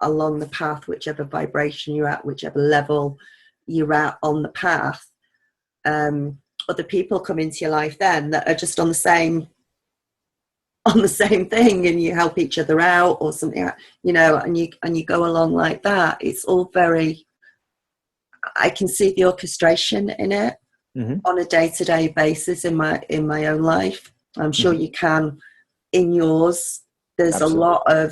Speaker 1: along the path, whichever vibration you're at, whichever level you're at on the path, other people come into your life then that are just on the same thing, and you help each other out or something, and you go along like that. It's all very, I can see the orchestration in it on a day-to-day basis in my own life. I'm sure you can in yours. There's
Speaker 3: Absolutely.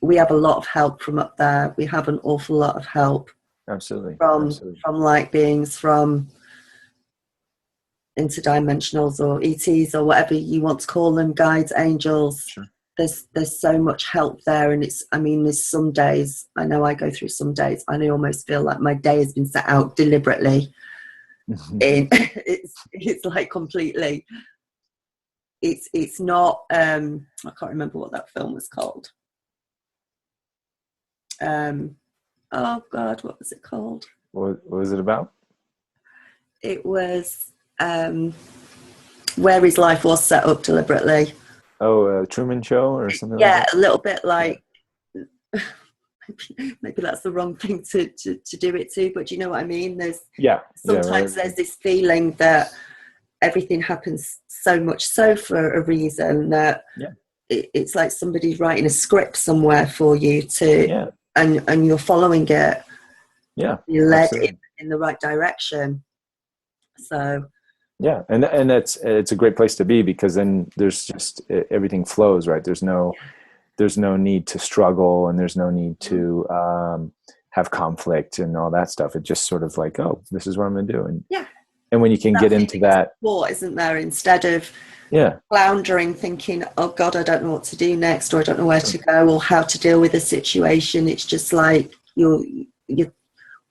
Speaker 1: We have a lot of help from up there. We have an awful lot of help.
Speaker 3: Absolutely.
Speaker 1: From light beings, from interdimensionals or ETs or whatever you want to call them, guides, angels.
Speaker 3: Sure.
Speaker 1: There's so much help there, and there's some days, I know I go through some days, I almost feel like my day has been set out deliberately. It's like completely, it's not, I can't remember what that film was called. Oh God, what was it called?
Speaker 3: What was it about?
Speaker 1: It was where his life was set up deliberately. Oh,
Speaker 3: Truman Show or something
Speaker 1: like that?
Speaker 3: Yeah,
Speaker 1: a little bit like, maybe that's the wrong thing to do it to, but you know what I mean? There's sometimes there's this feeling that everything happens so much so for a reason that it's like somebody's writing a script somewhere for you to, and you're following it.
Speaker 3: Yeah,
Speaker 1: you're led in the right direction. So
Speaker 3: yeah, and it's a great place to be, because then there's just everything flows, right? There's no need to struggle, and there's no need to have conflict and all that stuff. It just sort of like, oh, this is what I'm going to do, and when you can get into that,
Speaker 1: support, isn't there? Instead of floundering, thinking, oh God, I don't know what to do next, or I don't know where to go, or how to deal with a situation. It's just like you're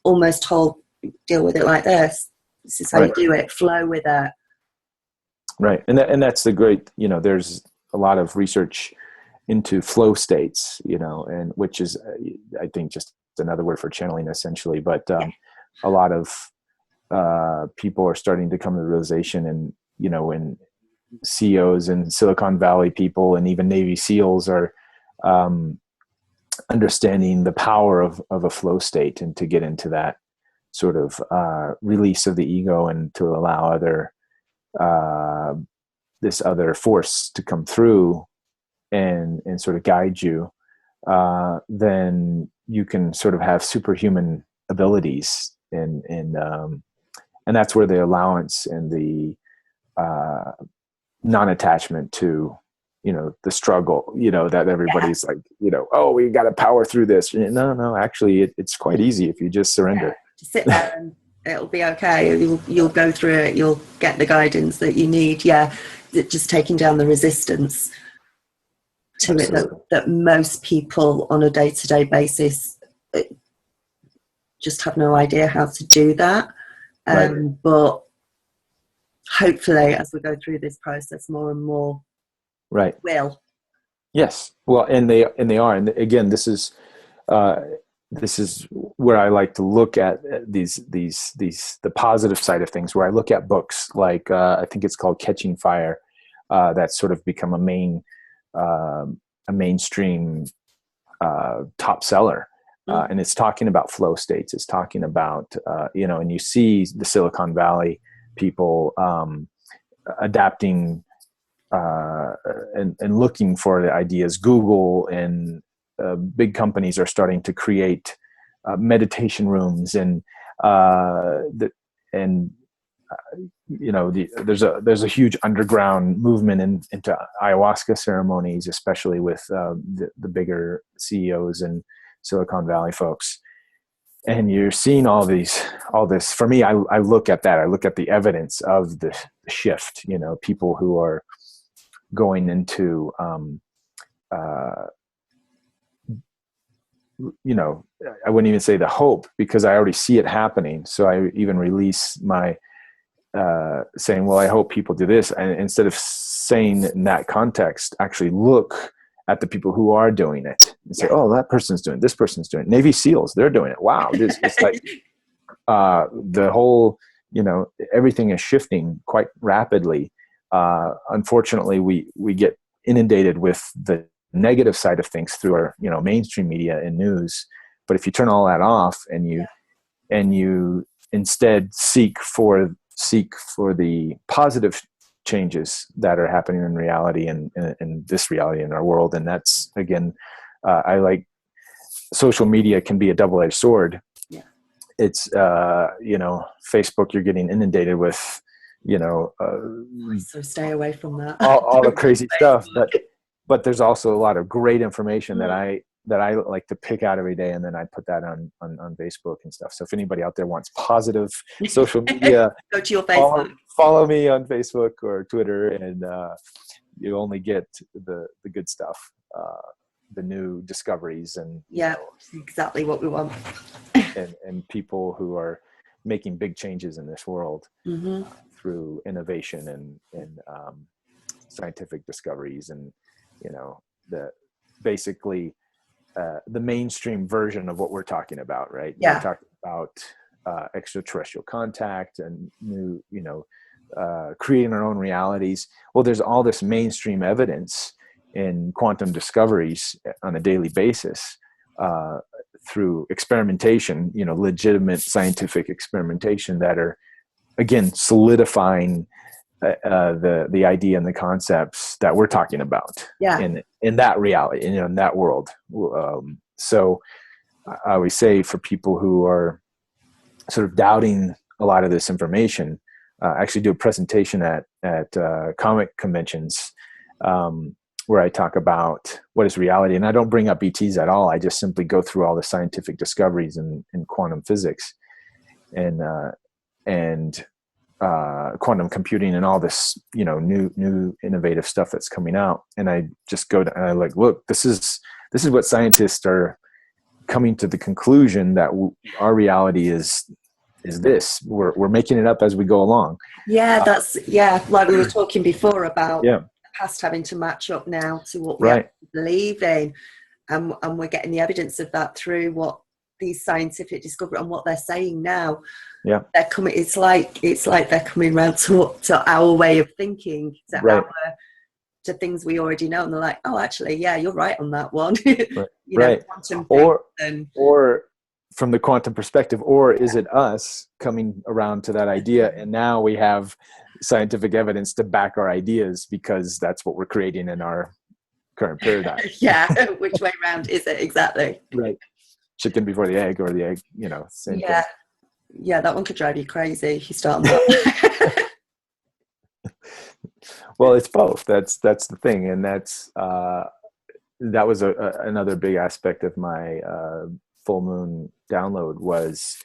Speaker 1: almost told, deal with it like this. This is how you do it. Flow with it.
Speaker 3: Right, and that's the great. There's a lot of research into flow states, and which is, I think, just another word for channeling, essentially. But a lot of people are starting to come to the realization, and when CEOs and Silicon Valley people and even Navy SEALs are understanding the power of a flow state, and to get into that sort of release of the ego, and to allow this other force to come through and sort of guide you, then you can sort of have superhuman abilities, and that's where the allowance and the non-attachment to the struggle, that everybody's like, oh, we got to power through this. No, actually it's quite easy if you just surrender.
Speaker 1: Just sit there and it'll be okay. You'll go through it. You'll get the guidance that you need. Just taking down the resistance to Absolutely. It that most people on a day-to-day basis just have no idea how to do that. But hopefully, as we go through this process, more and more will.
Speaker 3: Yes. Well, and they are. And again, this is where I like to look at the positive side of things, where I look at books like I think it's called Catching Fire, that's sort of become a mainstream top seller. And it's talking about flow states. It's talking about, and you see the Silicon Valley people adapting and looking for the ideas. Google and big companies are starting to create meditation rooms, and there's a huge underground movement into ayahuasca ceremonies, especially with the bigger CEOs and Silicon Valley folks. And you're seeing all this. For me, I look at that. I look at the evidence of the shift. People who are going into, I wouldn't even say the hope, because I already see it happening. So I even release my saying, well, I hope people do this. And instead of saying in that context, actually look at the people who are doing it and say, oh, that person's doing it, this person's doing it. Navy SEALs, they're doing it. Wow. It's like the whole, everything is shifting quite rapidly. Unfortunately, we get inundated with the negative side of things through our, mainstream media and news. But if you turn all that off and you instead seek for the positive changes that are happening in reality and in this reality in our world. And that's, again, I like social media can be a double-edged sword.
Speaker 1: Yeah.
Speaker 3: It's, Facebook, you're getting inundated with,
Speaker 1: so stay away from that.
Speaker 3: all the crazy stuff, but there's also a lot of great information that I like to pick out every day, and then I put that on Facebook and stuff. So if anybody out there wants positive social media,
Speaker 1: go to your Facebook.
Speaker 3: Follow me on Facebook or Twitter, and you only get the good stuff, the new discoveries, and
Speaker 1: exactly what we want.
Speaker 3: and people who are making big changes in this world through innovation and scientific discoveries, and basically the mainstream version of what we're talking about, right?
Speaker 1: Yeah.
Speaker 3: We're talking about extraterrestrial contact and new, creating our own realities. Well, there's all this mainstream evidence in quantum discoveries on a daily basis through experimentation, legitimate scientific experimentation that are, again, solidifying the idea and the concepts that we're talking about in that reality, in that world. So I always say, for people who are sort of doubting a lot of this information, I actually do a presentation at comic conventions where I talk about what is reality, and I don't bring up ETs at all. I just simply go through all the scientific discoveries in quantum physics and quantum computing and all this, new innovative stuff that's coming out. And I just go to, and I like, look, this is what scientists are coming to the conclusion that our reality is this. We're making it up as we go along.
Speaker 1: Yeah, like we were talking before about the past having to match up now to what we believe in, and we're getting the evidence of that through what these scientific discovery and what they're saying now.
Speaker 3: Yeah,
Speaker 1: they're coming. It's like they're coming around to our way of thinking, to things we already know, and they're like, oh, actually, yeah, you're right on that one.
Speaker 3: Right. Or from the quantum perspective, or is it us coming around to that idea, and now we have scientific evidence to back our ideas because that's what we're creating in our current paradigm.
Speaker 1: Which way around is it exactly?
Speaker 3: Right. Chicken before the egg, or the egg, same thing.
Speaker 1: Yeah, that one could drive you crazy if you start on that.
Speaker 3: Well, it's both. That's the thing, and that's that was another big aspect of my full moon download was,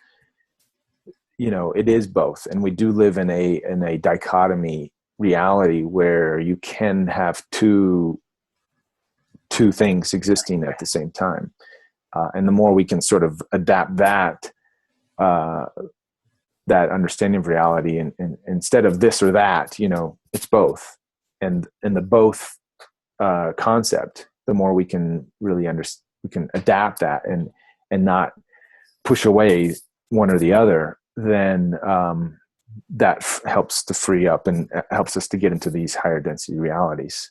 Speaker 3: it is both, and we do live in a dichotomy reality where you can have two things existing at the same time, and the more we can sort of adapt that understanding of reality, and instead of this or that, it's both, and the both concept, the more we can really we can adapt that and not push away one or the other, then that helps to free up and helps us to get into these higher density realities.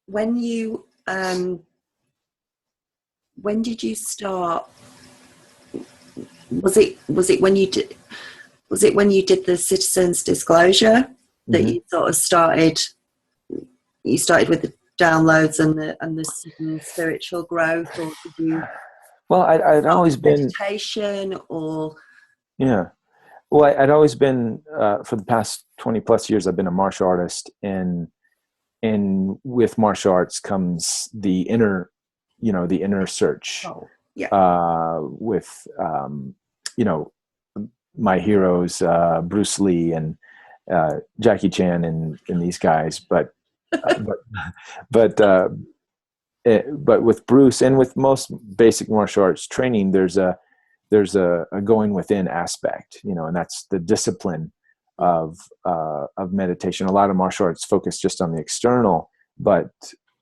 Speaker 1: When you when did you start? Was it when you did the citizens disclosure that you sort of started? You started with the downloads and the spiritual growth, or did you?
Speaker 3: Well, I'd always been
Speaker 1: meditation, or
Speaker 3: Well, I'd always been, for the past 20 plus years, I've been a martial artist, and with martial arts comes the inner, the inner search,
Speaker 1: Oh, yeah.
Speaker 3: with, you know, my heroes, Bruce Lee and, Jackie Chan and these guys, but, but, uh, but with Bruce and with most basic martial arts training, there's a going within aspect, and that's the discipline of meditation. A lot of martial arts focus just on the external, but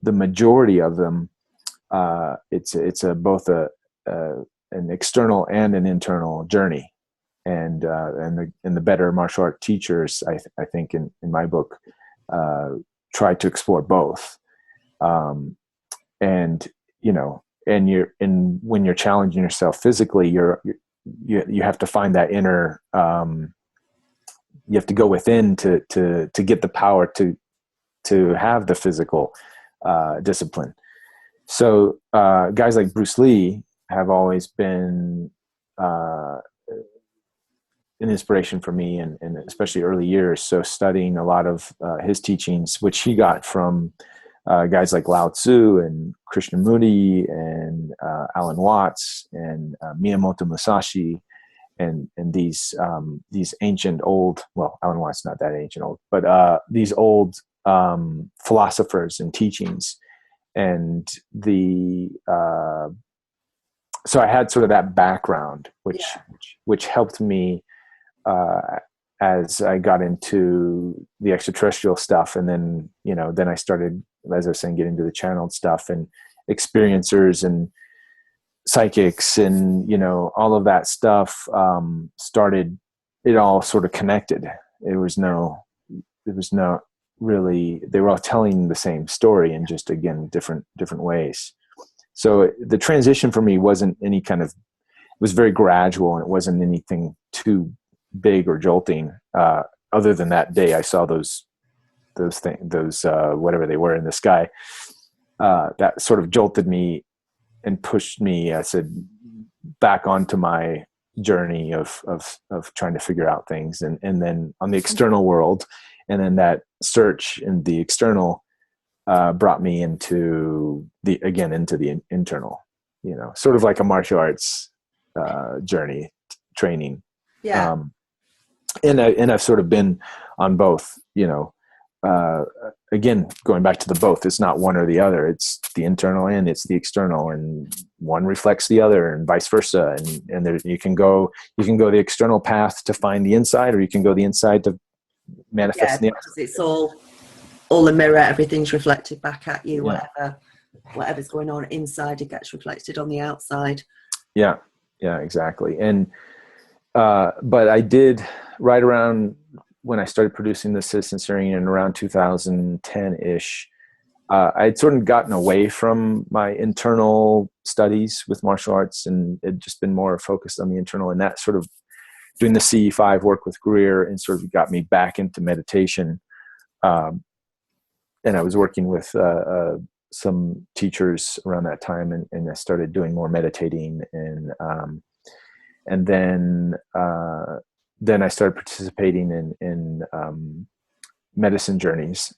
Speaker 3: the majority of them, it's both an external and an internal journey. And the better martial art teachers, I think in my book, try to explore both. And when you're challenging yourself physically, you have to find that inner, you have to go within to get the power to have the physical, discipline. So, guys like Bruce Lee have always been, an inspiration for me, and especially early years. So studying a lot of, his teachings, which he got from, guys like Lao Tzu and Krishnamurti and, Alan Watts and, Miyamoto Musashi, and these ancient old, well, Alan Watts not that ancient old, but, these old, philosophers and teachings. And so I had sort of that background, which helped me, as I got into the extraterrestrial stuff. And then, then I started, as I was saying, getting into the channeled stuff and experiencers and psychics and, all of that stuff, started, it all sort of connected. It was no really, they were all telling the same story in just, again, different ways. So the transition for me wasn't any kind of, it was very gradual, and it wasn't anything too big or jolting, other than that day I saw those things, whatever they were in the sky, that sort of jolted me and pushed me, I said, back onto my journey of trying to figure out things, and then on the external world, and then that search in the external, brought me into the internal, sort of like a martial arts, journey training.
Speaker 1: Yeah.
Speaker 3: And I've sort of been on both, again, going back to the both, it's not one or the other, it's the internal and it's the external, and one reflects the other and vice versa. And there, you can go the external path to find the inside, or you can go the inside to manifest the outside.
Speaker 1: It's all a mirror, everything's reflected back at you. Whatever's going on inside, it gets reflected on the outside. Yeah,
Speaker 3: exactly. And but I did, right around when I started producing the Citizen Series in around 2010-ish, I'd sort of gotten away from my internal studies with martial arts, and it just been more focused on the internal, and that sort of doing the CE5 work with Greer, and sort of got me back into meditation. And I was working with some teachers around that time, and I started doing more meditating, and then I started participating in medicine journeys,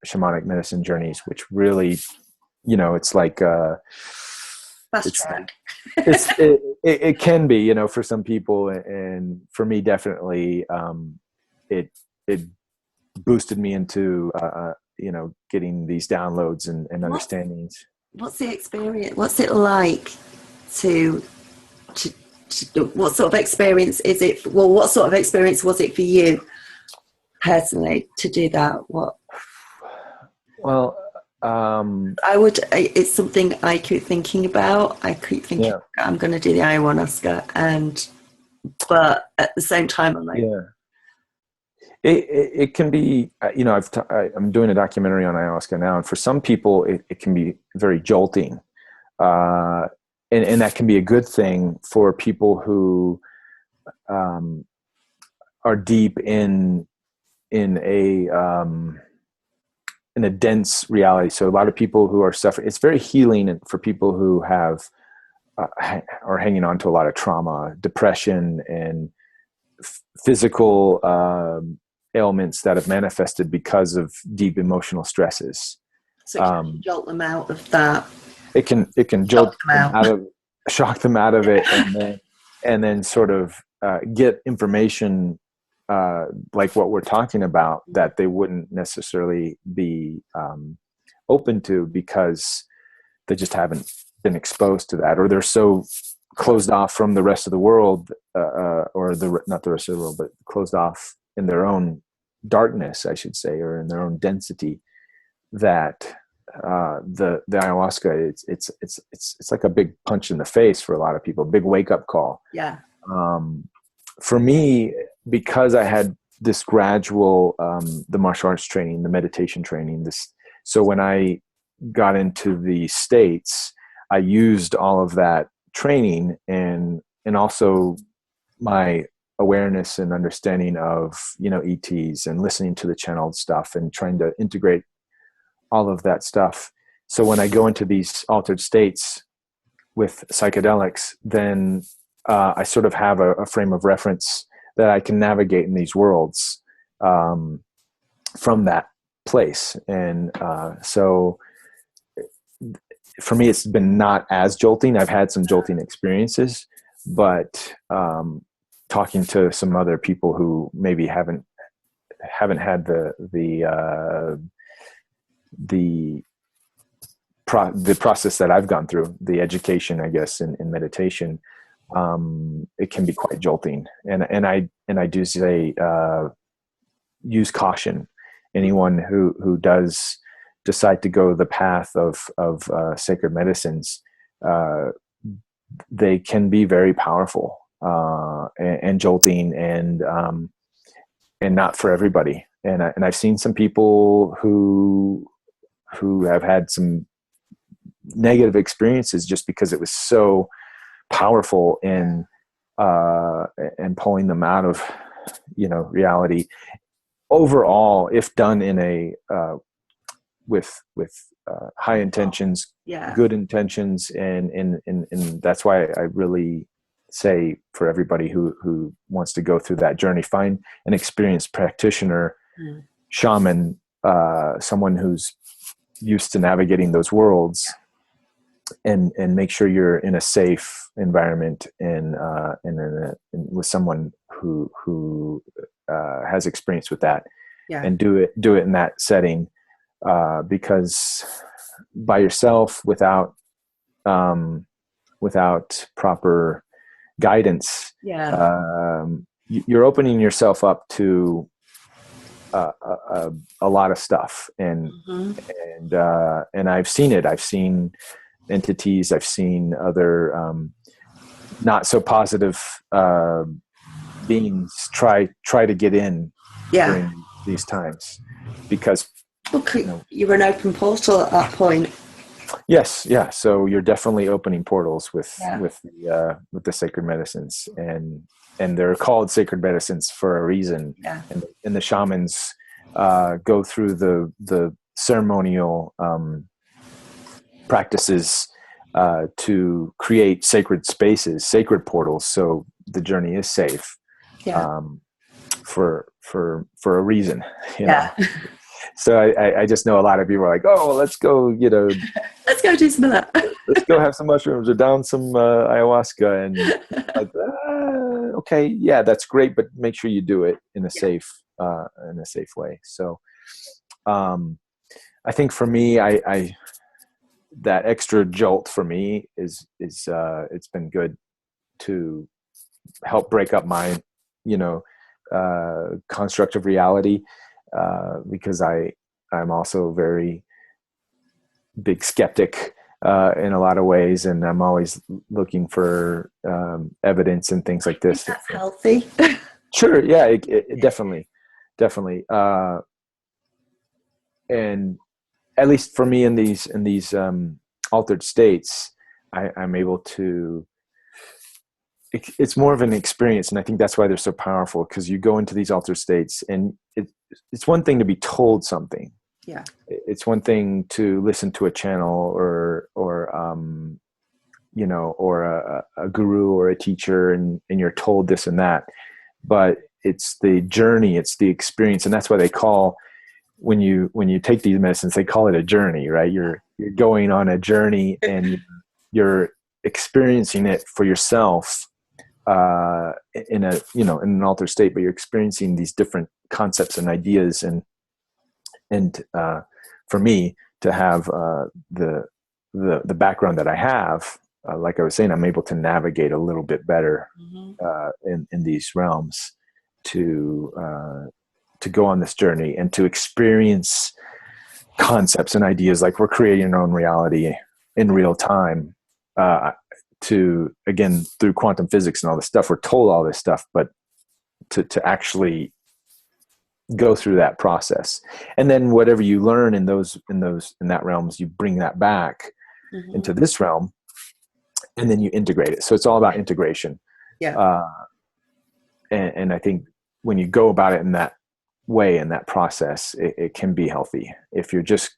Speaker 3: shamanic medicine journeys, which really, it's like
Speaker 1: fast track.
Speaker 3: It can be, for some people, and for me, definitely, it boosted me into getting these downloads and understandings.
Speaker 1: What's the experience? What's it like to what sort of experience is it? Well, what sort of experience was it for you personally to do that? What?
Speaker 3: Well,
Speaker 1: it's something I keep thinking about. I keep thinking, I'm going to do the ayahuasca, but at the same time, I'm like,
Speaker 3: it can be, I'm doing a documentary on ayahuasca now, and for some people, it can be very jolting. And that can be a good thing for people who, are deep in a dense reality. So a lot of people who are suffering, it's very healing for people who have, are hanging on to a lot of trauma, depression, and physical ailments that have manifested because of deep emotional stresses.
Speaker 1: So it can jolt them out of that.
Speaker 3: It can jolt them out of, shock them out of it, and then sort of get information like what we're talking about that they wouldn't necessarily be open to because they just haven't been exposed to that, or they're so closed off from the rest of the world, or not the rest of the world, but closed off in their own darkness, I should say, or in their own density, that the ayahuasca, it's like a big punch in the face for a lot of people, big wake up call.
Speaker 1: Yeah.
Speaker 3: For me, because I had this gradual, the martial arts training, the meditation training, so when I got into the States, I used all of that training and also my awareness and understanding of, ETs and listening to the channeled stuff and trying to integrate all of that stuff. So when I go into these altered states with psychedelics, then I sort of have a frame of reference that I can navigate in these worlds from that place. And so for me, it's been not as jolting. I've had some jolting experiences, but talking to some other people who maybe haven't had the process that I've gone through, the education, I guess, in meditation, it can be quite jolting. And I do say, use caution. Anyone who does decide to go the path of sacred medicines, they can be very powerful and jolting, and not for everybody. And I've seen some people who have had some negative experiences just because it was so powerful in and pulling them out of reality. Overall, if done in a with high intentions, good intentions, and that's why I really say for everybody who wants to go through that journey, find an experienced practitioner, shaman, someone who's used to navigating those worlds, and make sure you're in a safe environment and with someone who has experience with that, and do it in that setting, because by yourself, without proper guidance, you're opening yourself up to a lot of stuff, and I've seen it. I've seen entities. I've seen other not so positive beings try to get in during these times, because
Speaker 1: you're an open portal at that point.
Speaker 3: Yes, yeah. So you're definitely opening portals with the sacred medicines, and they're called sacred medicines for a reason. And the shamans go through the ceremonial practices to create sacred spaces, sacred portals, so the journey is safe. For a reason, know. So I just know a lot of people are like, oh, let's go,
Speaker 1: let's go do some of that.
Speaker 3: Let's go have some mushrooms or down some ayahuasca, and like, okay, yeah, that's great, but make sure you do it in a safe way. So, I think for me, I that extra jolt for me is it's been good to help break up my construct of reality, because I'm also a very big skeptic in a lot of ways, and I'm always looking for evidence and things like this.
Speaker 1: That's healthy.
Speaker 3: Sure, yeah, it definitely. And at least for me in these altered states, I'm able to. It's more of an experience, and I think that's why they're so powerful, because you go into these altered states, and it's one thing to be told something.
Speaker 1: Yeah.
Speaker 3: It's one thing to listen to a channel or a guru or a teacher, and you're told this and that. but it's the journey, it's the experience. And that's why they call, when you take these medicines, they call it a journey, right? You're going on a journey, and you're experiencing it for yourself, in a, in an altered state, but you're experiencing these different concepts and ideas. And for me to have the background that I have, like I was saying, I'm able to navigate a little bit better in these realms to go on this journey and to experience concepts and ideas like we're creating our own reality in real time. To, again, through quantum physics and all this stuff, we're told all this stuff, but to actually go through that process, and then whatever you learn in that realms, you bring that back into this realm, and then you integrate it. So it's all about integration. And I think when you go about it in that way, in that process, it can be healthy. If you're just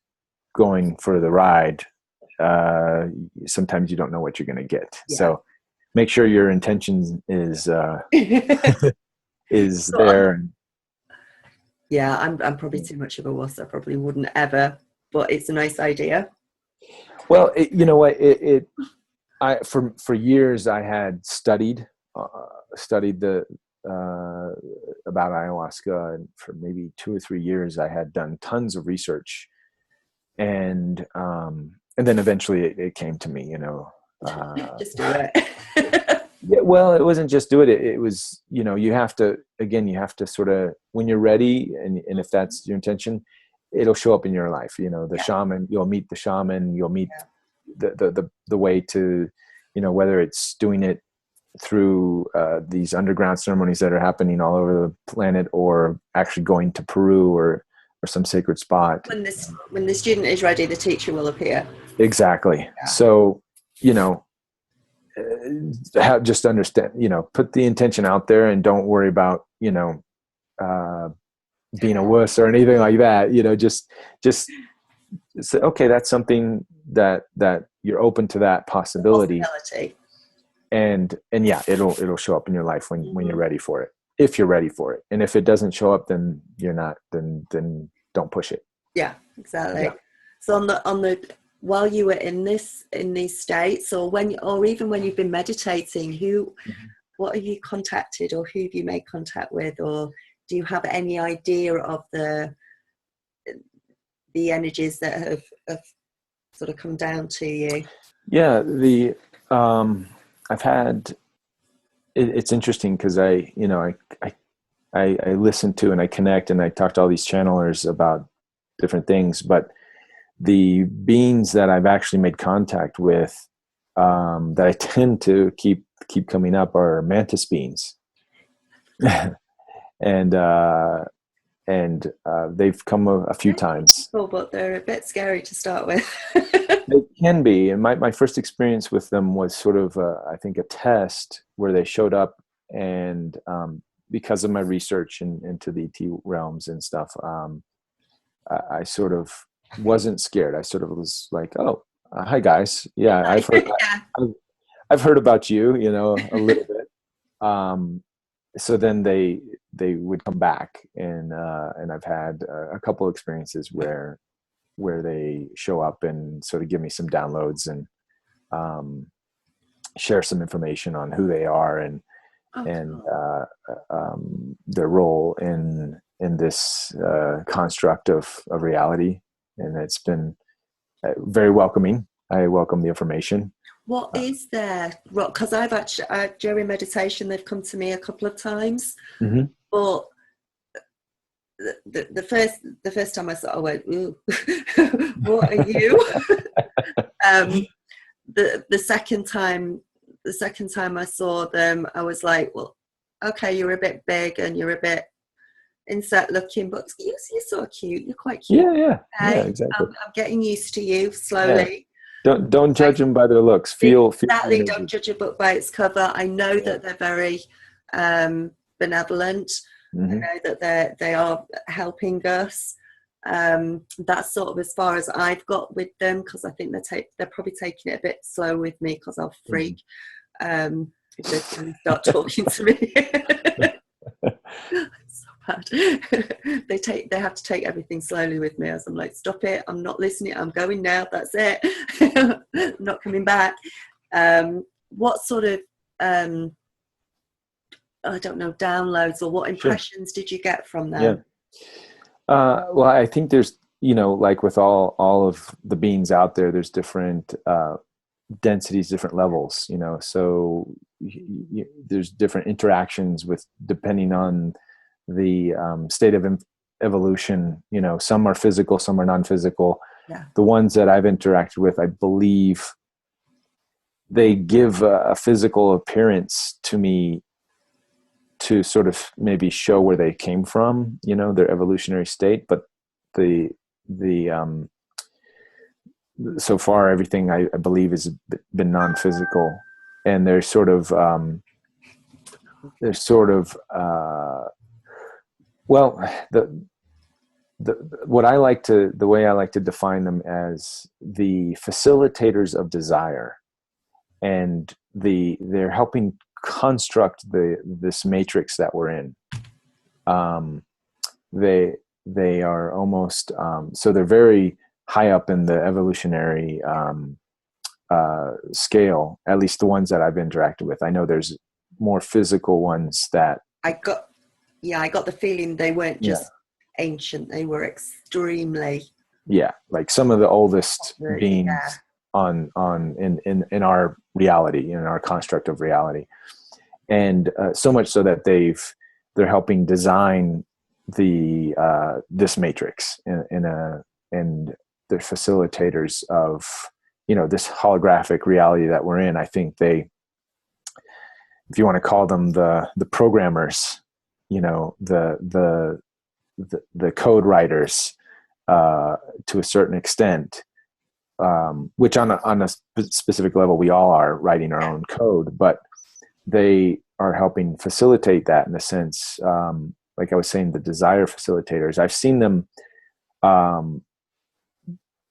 Speaker 3: going for the ride, sometimes you don't know what you're going to get. So make sure your intention is is there.
Speaker 1: Yeah, I'm probably too much of a wuss. I probably wouldn't ever, but it's a nice idea.
Speaker 3: Well, you know what? For years I had studied the about ayahuasca, and for maybe 2 or 3 years I had done tons of research, and then eventually it came to me.
Speaker 1: Just do it.
Speaker 3: Yeah, well, it wasn't just do it. It was, you have to sort of, when you're ready, and if that's your intention, it'll show up in your life. The shaman, you'll meet the shaman, you'll meet the way to, whether it's doing it through these underground ceremonies that are happening all over the planet, or actually going to Peru or some sacred spot.
Speaker 1: When the student is ready, the teacher will appear.
Speaker 3: Exactly. Yeah. So, just understand, put the intention out there, and don't worry about, being a wuss or anything like that. Just say, okay, that's something that you're open to, that possibility. And yeah, it'll show up in your life when you're ready for it. If you're ready for it. And if it doesn't show up, then you're not, then don't push it.
Speaker 1: Yeah, exactly. Yeah. So on the while you were in these states, or even when you've been meditating, what have you contacted, or who have you made contact with, or do you have any idea of the energies that have sort of come down to you? Yeah,
Speaker 3: I've had. It's interesting because I listen to, and I connect, and I talk to all these channelers about different things, but the beings that I've actually made contact with, that I tend to keep coming up, are mantis beings. and they've come a few times.
Speaker 1: Cool, but they're a bit scary to start with.
Speaker 3: They can be. And my first experience with them was sort of, I think, a test where they showed up, and because of my research into the ET realms and stuff, I sort of wasn't scared. I sort of was like, oh, hi guys. Yeah, I've heard about you, a little bit. So then they would come back, and I've had a couple experiences where they show up and sort of give me some downloads, and share some information on who they are, and their role in this construct of reality. And it's been very welcoming. I welcome the information.
Speaker 1: What is there? Because I've actually, during meditation, they've come to me a couple of times. Mm-hmm. But the first time I saw, I went, ooh, what are you? The second time I saw them, I was like, well, okay, you're a bit big and you're a bit insect looking, but you're so cute. You're quite cute.
Speaker 3: Yeah, exactly.
Speaker 1: I'm getting used to you slowly.
Speaker 3: Yeah. Don't judge them by their looks. Feel
Speaker 1: exactly. Don't judge a book by its cover. I know that they're very benevolent. Mm-hmm. I know that they are helping us. That's sort of as far as I've got with them, because I think they're probably taking it a bit slow with me, because I'll freak if they start talking to me. So bad. They have to take everything slowly with me, as I'm like, stop it, I'm not listening, I'm going now, that's it. I'm not coming back. What sort of I don't know, downloads or what impressions did you get from them?
Speaker 3: Well, I think there's, like with all of the beings out there, there's different densities, different levels, so there's different interactions with, depending on the state of evolution, some are physical, some are non-physical.
Speaker 1: Yeah.
Speaker 3: The ones that I've interacted with, I believe they give a physical appearance to me to sort of maybe show where they came from, their evolutionary state. But the so far everything I believe has been non-physical, and they're sort of well, the way I like to define them as the facilitators of desire, and they're helping construct this matrix that we're in. They are almost so they're very high up in the evolutionary scale, at least the ones that I've interacted with. I know there's more physical ones that
Speaker 1: I got the feeling they weren't just ancient, they were extremely
Speaker 3: like some of the oldest beings on in our reality, in our construct of reality. And so much so that they're helping design this matrix and they're facilitators of this holographic reality that we're in. I think if you want to call them the programmers, the code writers to a certain extent, which on a specific level we all are writing our own code, but they are helping facilitate that in a sense. Like I was saying, the desire facilitators, I've seen them,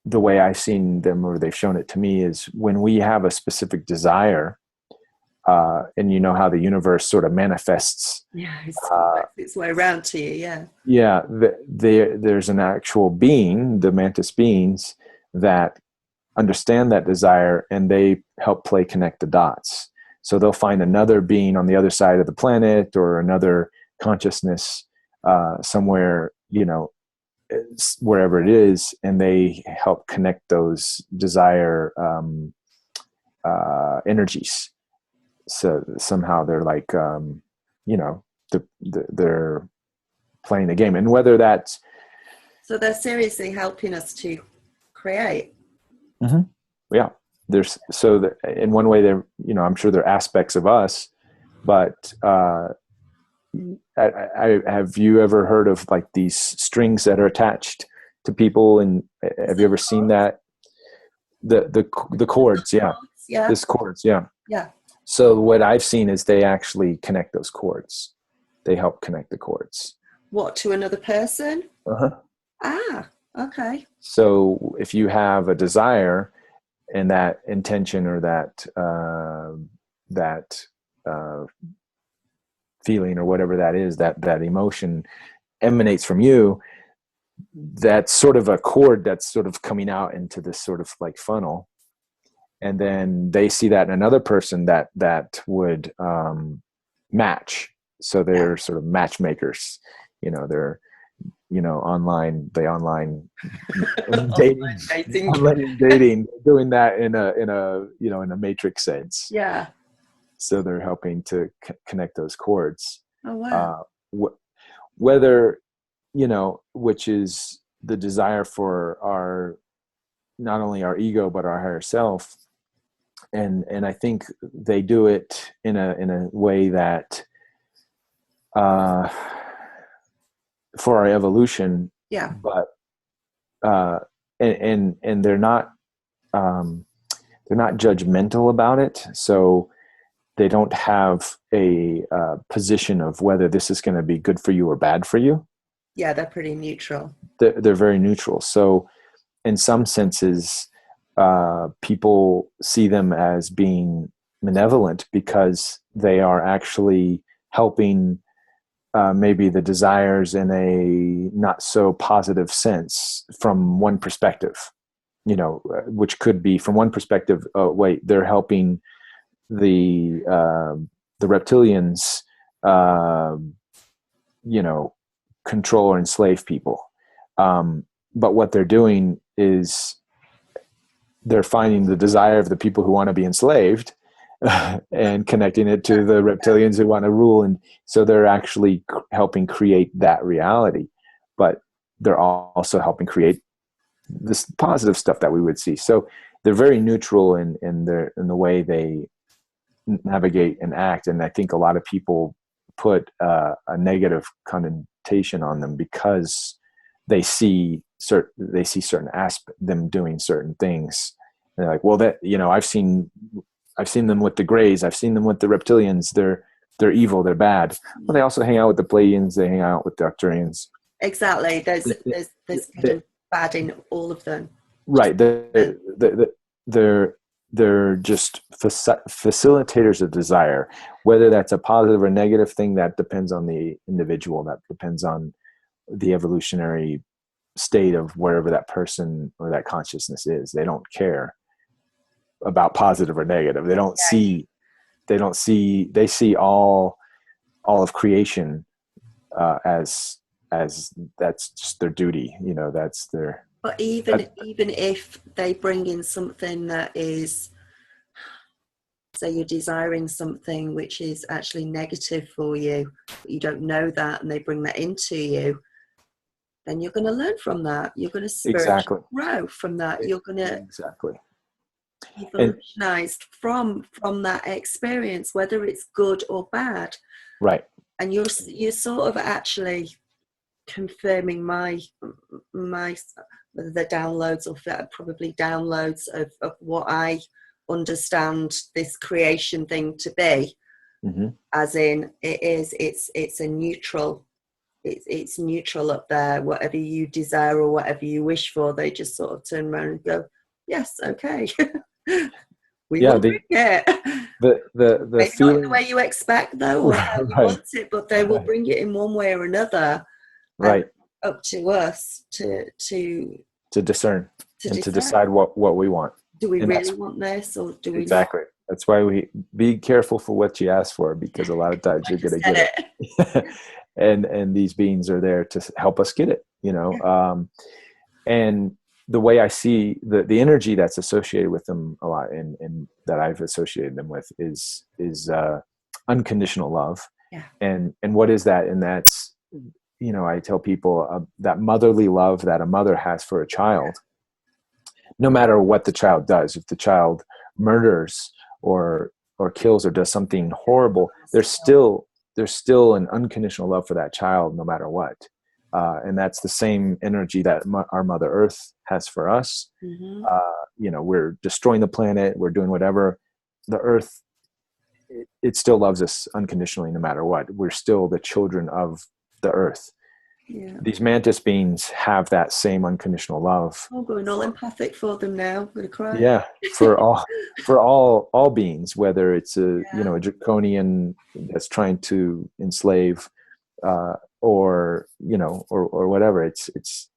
Speaker 3: the way I've seen them, or they've shown it to me, is when we have a specific desire, and how the universe sort of manifests.
Speaker 1: Its way around to you.
Speaker 3: There's an actual being, the mantis beings, that understand that desire, and they help connect the dots. So they'll find another being on the other side of the planet, or another consciousness somewhere, wherever it is, and they help connect those desire energies. So somehow they're like, they're playing the game, and whether that's
Speaker 1: so they're seriously helping us to create.
Speaker 3: Mm-hmm. Yeah. There's in one way they're, I'm sure they're aspects of us, but have you ever heard of like these strings that are attached to people? And have you ever seen that? The cords, This cords, So what I've seen is they actually connect those cords. They help connect the cords.
Speaker 1: What, to another person? Okay.
Speaker 3: So if you have a desire, and that intention or that feeling or whatever that is, that emotion emanates from you, that's sort of a cord that's sort of coming out into this sort of like funnel. And then they see that in another person that would match. So they're sort of matchmakers, they're, online dating, doing that in a matrix sense.
Speaker 1: Yeah.
Speaker 3: So they're helping to connect those cords.
Speaker 1: Oh, wow.
Speaker 3: Whether, which is the desire for not only our ego, but our higher self. And I think they do it in a way that, for our evolution, but and they're not judgmental about it, so they don't have a position of whether this is going to be good for you or bad for you.
Speaker 1: They're pretty neutral.
Speaker 3: They're very neutral. So in some senses, people see them as being malevolent because they are actually helping maybe the desires in a not so positive sense from one perspective, which could be from one perspective, oh wait, they're helping the reptilians, control or enslave people. But what they're doing is they're finding the desire of the people who want to be enslaved and connecting it to the reptilians who want to rule. And so they're actually helping create that reality, but they're also helping create this positive stuff that we would see. So they're very neutral in the way they navigate and act. And I think a lot of people put a negative connotation on them because they see certain them doing certain things. And they're like, well, that, I've seen them with the Greys. I've seen them with the reptilians. They're evil. They're bad. Well, they also hang out with the Pleiadians. They hang out with the Arcturians.
Speaker 1: Exactly. There's good and bad in all of them.
Speaker 3: Right. They're just facilitators of desire. Whether that's a positive or negative thing, that depends on the individual. That depends on the evolutionary state of wherever that person or that consciousness is. They don't care about positive or negative. They see all of creation as that's just their duty. That's their.
Speaker 1: But even if they bring in something that is, say you're desiring something which is actually negative for you, but you don't know that, and they bring that into you, then you're going to learn from that. You're going to spiritually grow from that. You're going to evolutionize from that experience, whether it's good or bad.
Speaker 3: Right.
Speaker 1: And you're sort of actually confirming my the downloads, or probably downloads of what I understand this creation thing to be.
Speaker 3: Mm-hmm.
Speaker 1: As in, it's a neutral. It's neutral up there. Whatever you desire or whatever you wish for, they just sort of turn around and go, "Yes, okay." We will bring it.
Speaker 3: The
Speaker 1: Maybe
Speaker 3: feeling,
Speaker 1: not the way you expect, though, or how you want it, but they will bring it in one way or another.
Speaker 3: Right.
Speaker 1: Up to us to
Speaker 3: discern and to decide what we want.
Speaker 1: Do we really want this, or do we
Speaker 3: exactly not? That's why we be careful for what you ask for, because a lot of times you're going to get it. and these beings are there to help us get it, and the way I see the energy that's associated with them a lot, and that I've associated them with is unconditional love.
Speaker 1: Yeah.
Speaker 3: And what is that? And that's, I tell people that motherly love that a mother has for a child, no matter what the child does. If the child murders or kills or does something horrible, there's still an unconditional love for that child, no matter what. And that's the same energy that our Mother Earth has for us.
Speaker 1: Mm-hmm.
Speaker 3: We're destroying the planet. We're doing whatever. The Earth, it still loves us unconditionally, no matter what. We're still the children of the Earth.
Speaker 1: Yeah.
Speaker 3: These mantis beings have that same unconditional love.
Speaker 1: I'm going all empathic for them now. I'm going to cry.
Speaker 3: Yeah, for all beings, whether it's a draconian that's trying to enslave, or whatever. It's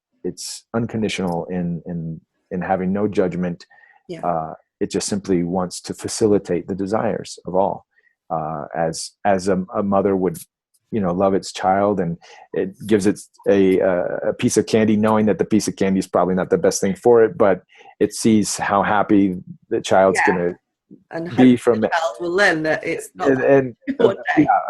Speaker 3: unconditional in having no judgment.
Speaker 1: Yeah.
Speaker 3: It just simply wants to facilitate the desires of all, as a mother would, love its child, and it gives it a piece of candy, knowing that the piece of candy is probably not the best thing for it, but it sees how happy the child's going to be from it.
Speaker 1: Child will learn that it's not.
Speaker 3: And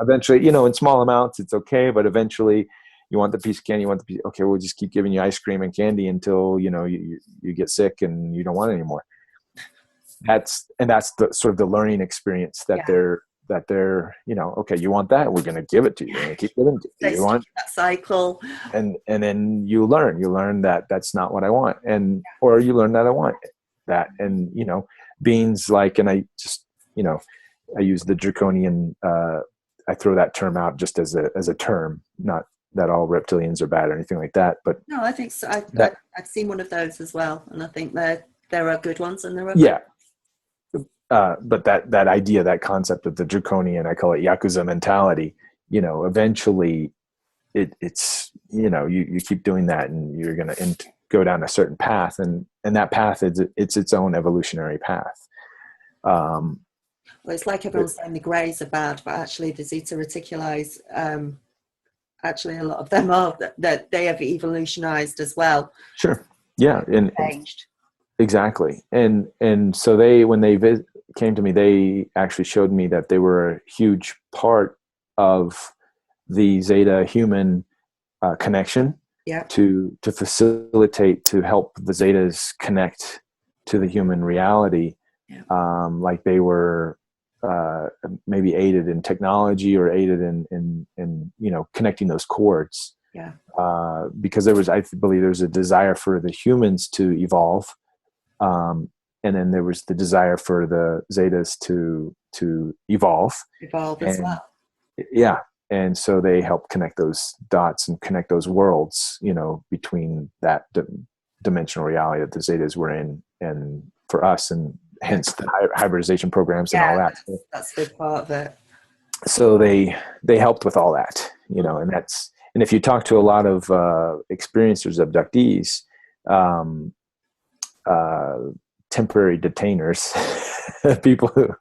Speaker 3: eventually, in small amounts, it's okay, but eventually, you want the piece of candy. Okay, we'll just keep giving you ice cream and candy until you get sick and you don't want it anymore. That's the sort of the learning experience that they're okay, you want that, we're going to give it to you. We're going to keep giving it to you. You want
Speaker 1: that cycle,
Speaker 3: and then you learn that that's not what I want, or you learn that I want that. And beings like, and I just I use the draconian, I throw that term out just as a term, not that all reptilians are bad or anything like that, but
Speaker 1: no, I think so. I've seen one of those as well, and I think there are good ones and there are bad.
Speaker 3: But that idea, that concept of the draconian, I call it Yakuza mentality, eventually it's, you know, you keep doing that and you're going to go down a certain path, and that path is its own evolutionary path.
Speaker 1: Well, it's like everyone's saying the greys are bad, but actually the zeta reticuli, actually a lot of them are, that they have evolutionized as well.
Speaker 3: Sure. Yeah. And
Speaker 1: changed.
Speaker 3: Exactly. And so when they came to me, they actually showed me that they were a huge part of the Zeta human connection,
Speaker 1: Yeah.
Speaker 3: to facilitate, to help the Zetas connect to the human reality.
Speaker 1: Yeah.
Speaker 3: Like they were maybe aided in technology, or aided in you know, connecting those chords.
Speaker 1: Yeah.
Speaker 3: Because I believe there was a desire for the humans to evolve. And then there was the desire for the Zetas to evolve
Speaker 1: As well.
Speaker 3: Yeah. And so they help connect those dots and connect those worlds, you know, between that dimensional reality that the Zetas were in, and for us, and hence the hybridization programs and all that.
Speaker 1: That's a big part of it.
Speaker 3: So they helped with all that, you know, and if you talk to a lot of experiencers, abductees, temporary detainers, people who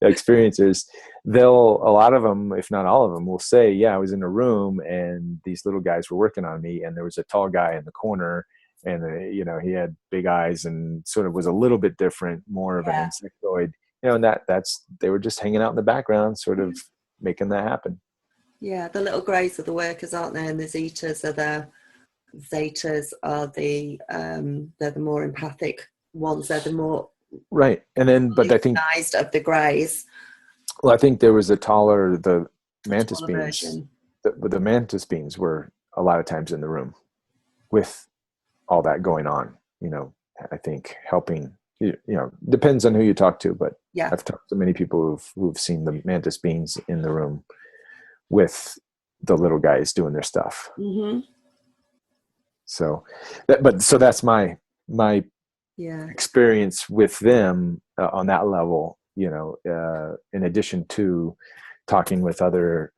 Speaker 3: experiencers, a lot of them, if not all of them, will say, yeah, I was in a room and these little guys were working on me, and there was a tall guy in the corner, and you know, he had big eyes and sort of was a little bit different, more of an insectoid, you know, and they were just hanging out in the background, sort of making that happen.
Speaker 1: Yeah, the little greys are the workers, aren't they? And the zetas are they're the more empathic ones. They're the more
Speaker 3: right. And then, but I think
Speaker 1: of the greys.
Speaker 3: Well, I think there was the mantis beings.
Speaker 1: Version.
Speaker 3: The mantis beings were a lot of times in the room with all that going on. You know, I think helping. You know, depends on who you talk to, but
Speaker 1: yeah,
Speaker 3: I've talked to many people who've seen the mantis beings in the room with the little guys doing their stuff.
Speaker 1: Mm-hmm.
Speaker 3: So that's my experience with them on that level. You know, in addition to talking with other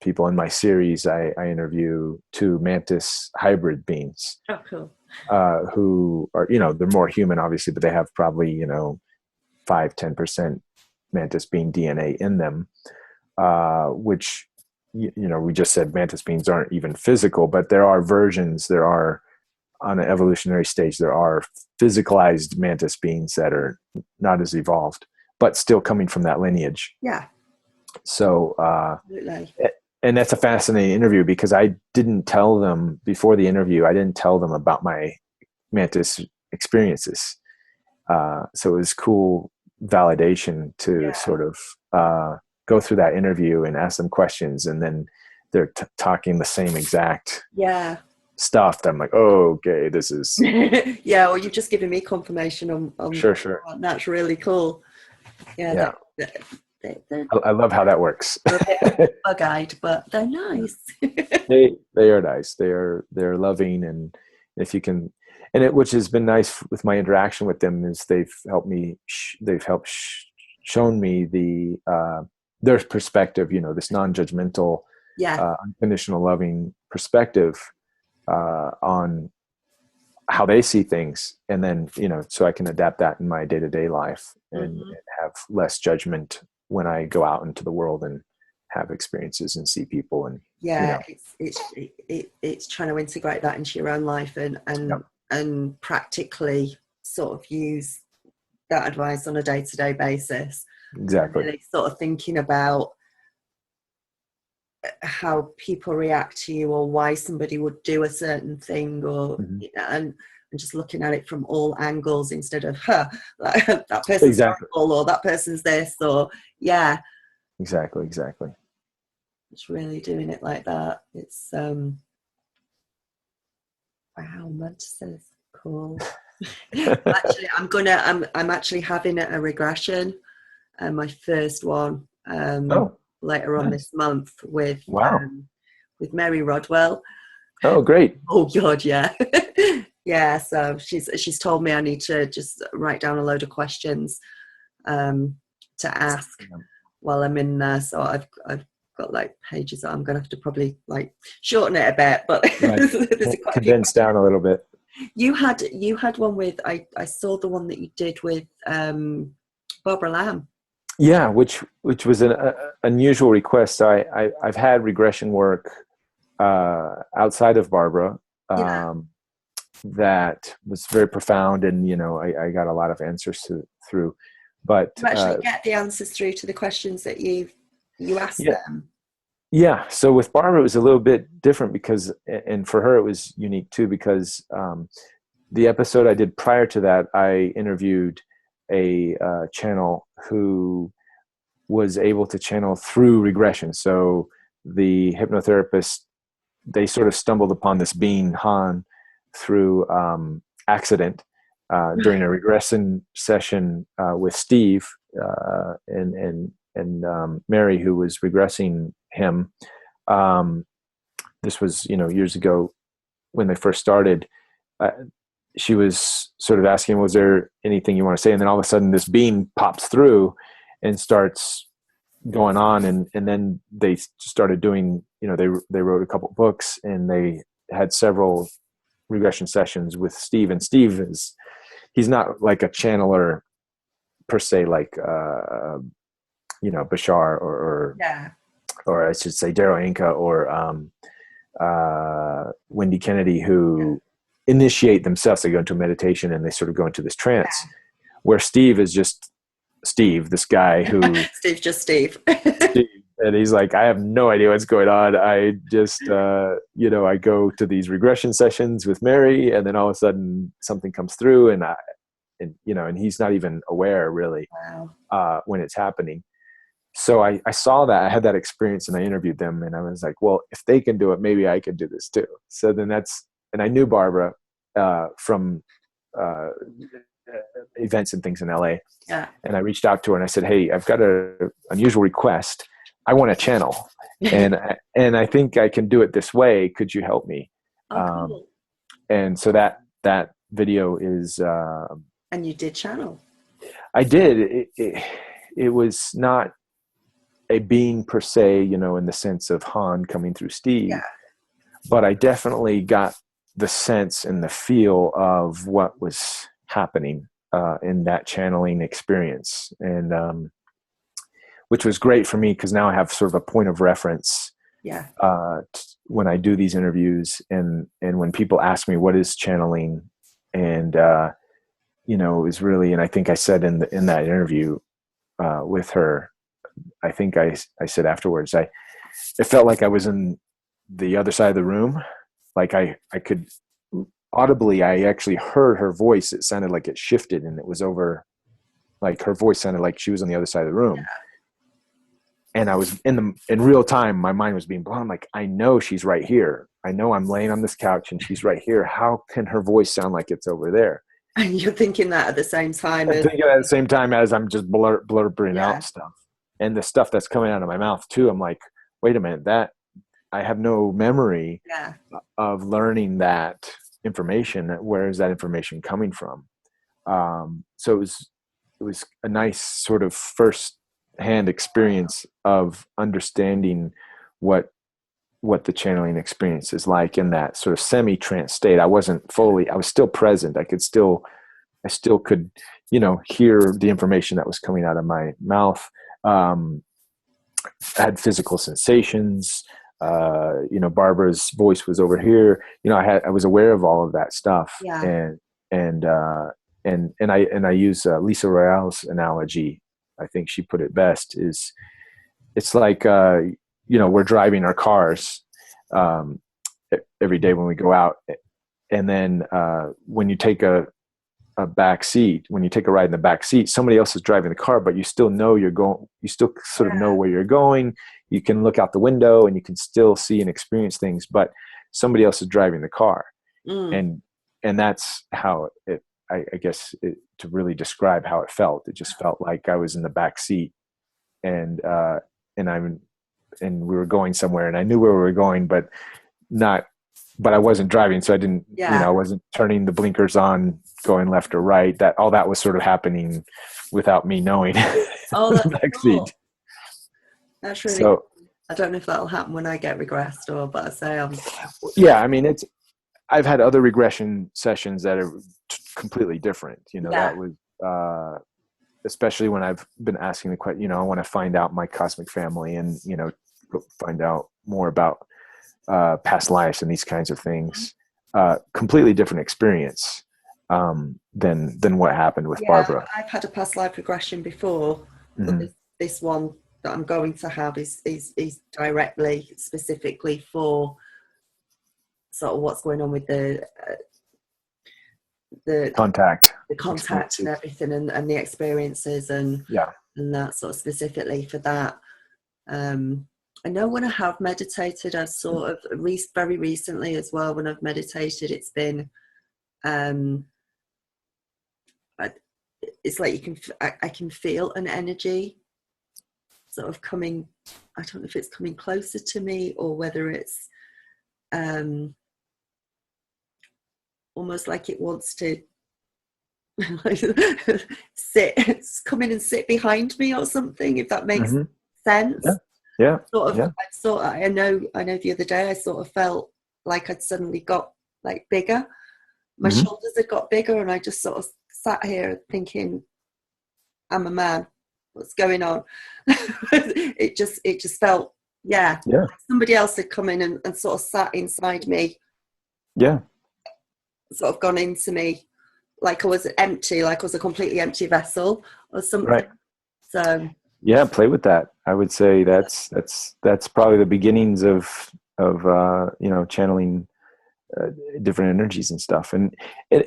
Speaker 3: people in my series, I interview 2 mantis hybrid beings.
Speaker 1: Oh, cool.
Speaker 3: Who are, you know, they're more human, obviously, but they have probably, you know, 5-10% mantis being DNA in them, which, you know, we just said mantis beings aren't even physical, but there are versions, on an evolutionary stage, there are physicalized mantis beings that are not as evolved, but still coming from that lineage.
Speaker 1: Yeah.
Speaker 3: So,
Speaker 1: absolutely.
Speaker 3: And that's a fascinating interview, because I didn't tell them before the interview, I didn't tell them about my mantis experiences. So it was cool validation to sort of go through that interview and ask them questions, and then they're talking the same exact stuff that I'm like, oh, okay, this is
Speaker 1: yeah, or you've just given me confirmation on
Speaker 3: sure.
Speaker 1: That's really cool.
Speaker 3: Yeah. I love how that works.
Speaker 1: They're a bit bug-eyed, but they're nice.
Speaker 3: they are nice. They're loving, and if you can, which has been nice with my interaction with them, is they've helped me. Shown me their perspective. You know, this non-judgmental, unconditional, loving perspective on how they see things, and then, you know, so I can adapt that in my day-to-day life and have less judgment when I go out into the world and have experiences and see people. And you know.
Speaker 1: it's trying to integrate that into your own life and practically sort of use that advice on a day-to-day basis.
Speaker 3: Exactly.
Speaker 1: Really sort of thinking about how people react to you, or why somebody would do a certain thing, or you know, and just looking at it from all angles, instead of like, that person's horrible, or that person's this, or exactly. It's really doing it like that. It's wow, mantis, cool. Actually, I'm actually having a regression, my first one later on this month with Mary Rodwell.
Speaker 3: Oh, great.
Speaker 1: Oh God, yeah. Yeah, so she's told me I need to just write down a load of questions to ask while I'm in there. So I've got like pages that I'm gonna have to probably like shorten it a bit, but
Speaker 3: Right.
Speaker 1: there's quite a few.
Speaker 3: Condense down a little bit.
Speaker 1: You had one with I saw the one that you did with Barbara Lamb.
Speaker 3: Yeah, which was an unusual request. I've had regression work outside of Barbara that was very profound, and I got a lot of answers through. But
Speaker 1: you actually get the answers through to the questions that you asked them.
Speaker 3: Yeah. So with Barbara, it was a little bit different because, and for her, it was unique too, because the episode I did prior to that, I interviewed a channel who was able to channel through regression. So the hypnotherapist, they sort of stumbled upon this being, Han, through accident during a regression session with Steve and Mary, who was regressing him. This was, years ago when they first started. She was sort of asking, was there anything you want to say? And then all of a sudden this being pops through and starts going on. And then they started doing, they wrote a couple books, and they had several regression sessions with Steve. And Steve he's not like a channeler per se, like, Bashar or I should say Daryl Inca or Wendy Kennedy, who initiate themselves. They go into meditation and they sort of go into this trance, where Steve is just Steve, this guy who
Speaker 1: Steve's just Steve.
Speaker 3: Steve, and he's like, I have no idea what's going on. I just I go to these regression sessions with Mary, and then all of a sudden something comes through, and he's not even aware really when it's happening. So I saw that, I had that experience, and I interviewed them, and I was like, well, if they can do it, maybe I can do this too. So then and I knew Barbara from events and things in LA.
Speaker 1: Yeah.
Speaker 3: And I reached out to her and I said, hey, I've got an unusual request. I want a channel, and I think I can do it this way. Could you help me?
Speaker 1: Cool.
Speaker 3: And so that video is.
Speaker 1: And you did channel.
Speaker 3: I did. It was not a being per se, in the sense of Han coming through Steve, but I definitely got the sense and the feel of what was happening in that channeling experience, and which was great for me, because now I have sort of a point of reference when I do these interviews, and when people ask me what is channeling, and it was really, and I think I said in that interview with her, I think I said afterwards, it felt like I was in the other side of the room. Like I could audibly, I actually heard her voice. It sounded like it shifted, and it was over, like her voice sounded like she was on the other side of the room. Yeah. And I was in real time, my mind was being blown. I'm like, I know she's right here. I know I'm laying on this couch and she's right here. How can her voice sound like it's over there?
Speaker 1: And you're thinking that at the same time.
Speaker 3: I'm thinking at the same time as I'm just blurbering out stuff. And the stuff that's coming out of my mouth too, I'm like, wait a minute, that I have no memory of learning that information. Where is that information coming from? So it was a nice sort of first-hand experience of understanding what the channeling experience is like in that sort of semi-trance state. I was still present. I still could, hear the information that was coming out of my mouth. I had physical sensations. Barbara's voice was over here. I was aware of all of that stuff. Yeah. And I use Lisa Royale's analogy. I think she put it best. It's like we're driving our cars every day when we go out, and then when you take a back seat, when you take a ride in the back seat, somebody else is driving the car, but you still know you're going. You still sort of know where you're going. You can look out the window and you can still see and experience things, but somebody else is driving the car, and that's how it. I guess to really describe how it felt, it just felt like I was in the back seat, and we were going somewhere, and I knew where we were going, but I wasn't driving, so I didn't, I wasn't turning the blinkers on, going left or right. All that was sort of happening without me knowing.
Speaker 1: Oh, that's
Speaker 3: the back
Speaker 1: cool.
Speaker 3: seat.
Speaker 1: That's really
Speaker 3: so.
Speaker 1: I don't know if that'll happen when I get regressed, or but I say
Speaker 3: Yeah, I mean, I've had other regression sessions that are completely different.
Speaker 1: yeah,
Speaker 3: That was especially when I've been asking the question. I want to find out my cosmic family, and find out more about past lives and these kinds of things. Completely different experience than what happened with
Speaker 1: yeah.
Speaker 3: Barbara.
Speaker 1: I've had a past life regression before, but
Speaker 3: Mm-hmm.
Speaker 1: this one that I'm going to have is directly, specifically for sort of what's going on with the
Speaker 3: Contact
Speaker 1: contact and everything, and the experiences, and
Speaker 3: Yeah.
Speaker 1: that sort of specifically for that. I know when I have meditated, I've sort of very recently as well, when I've meditated, it's been it's like I can feel an energy sort of coming. I don't know if it's coming closer to me, or whether it's almost like it wants to come in and sit behind me or something, if that makes
Speaker 3: Mm-hmm.
Speaker 1: sense.
Speaker 3: Yeah.
Speaker 1: I know the other day I sort of felt like I'd suddenly got like bigger. My
Speaker 3: Mm-hmm.
Speaker 1: shoulders had got bigger, and I just sort of sat here thinking, I'm a man, what's going on? it just felt like somebody else had come in and sort of sat inside me, sort of gone into me, like I was empty, like I was a completely empty vessel or something.
Speaker 3: Right.
Speaker 1: So
Speaker 3: play with that. I would say that's probably the beginnings of channeling different energies and stuff, and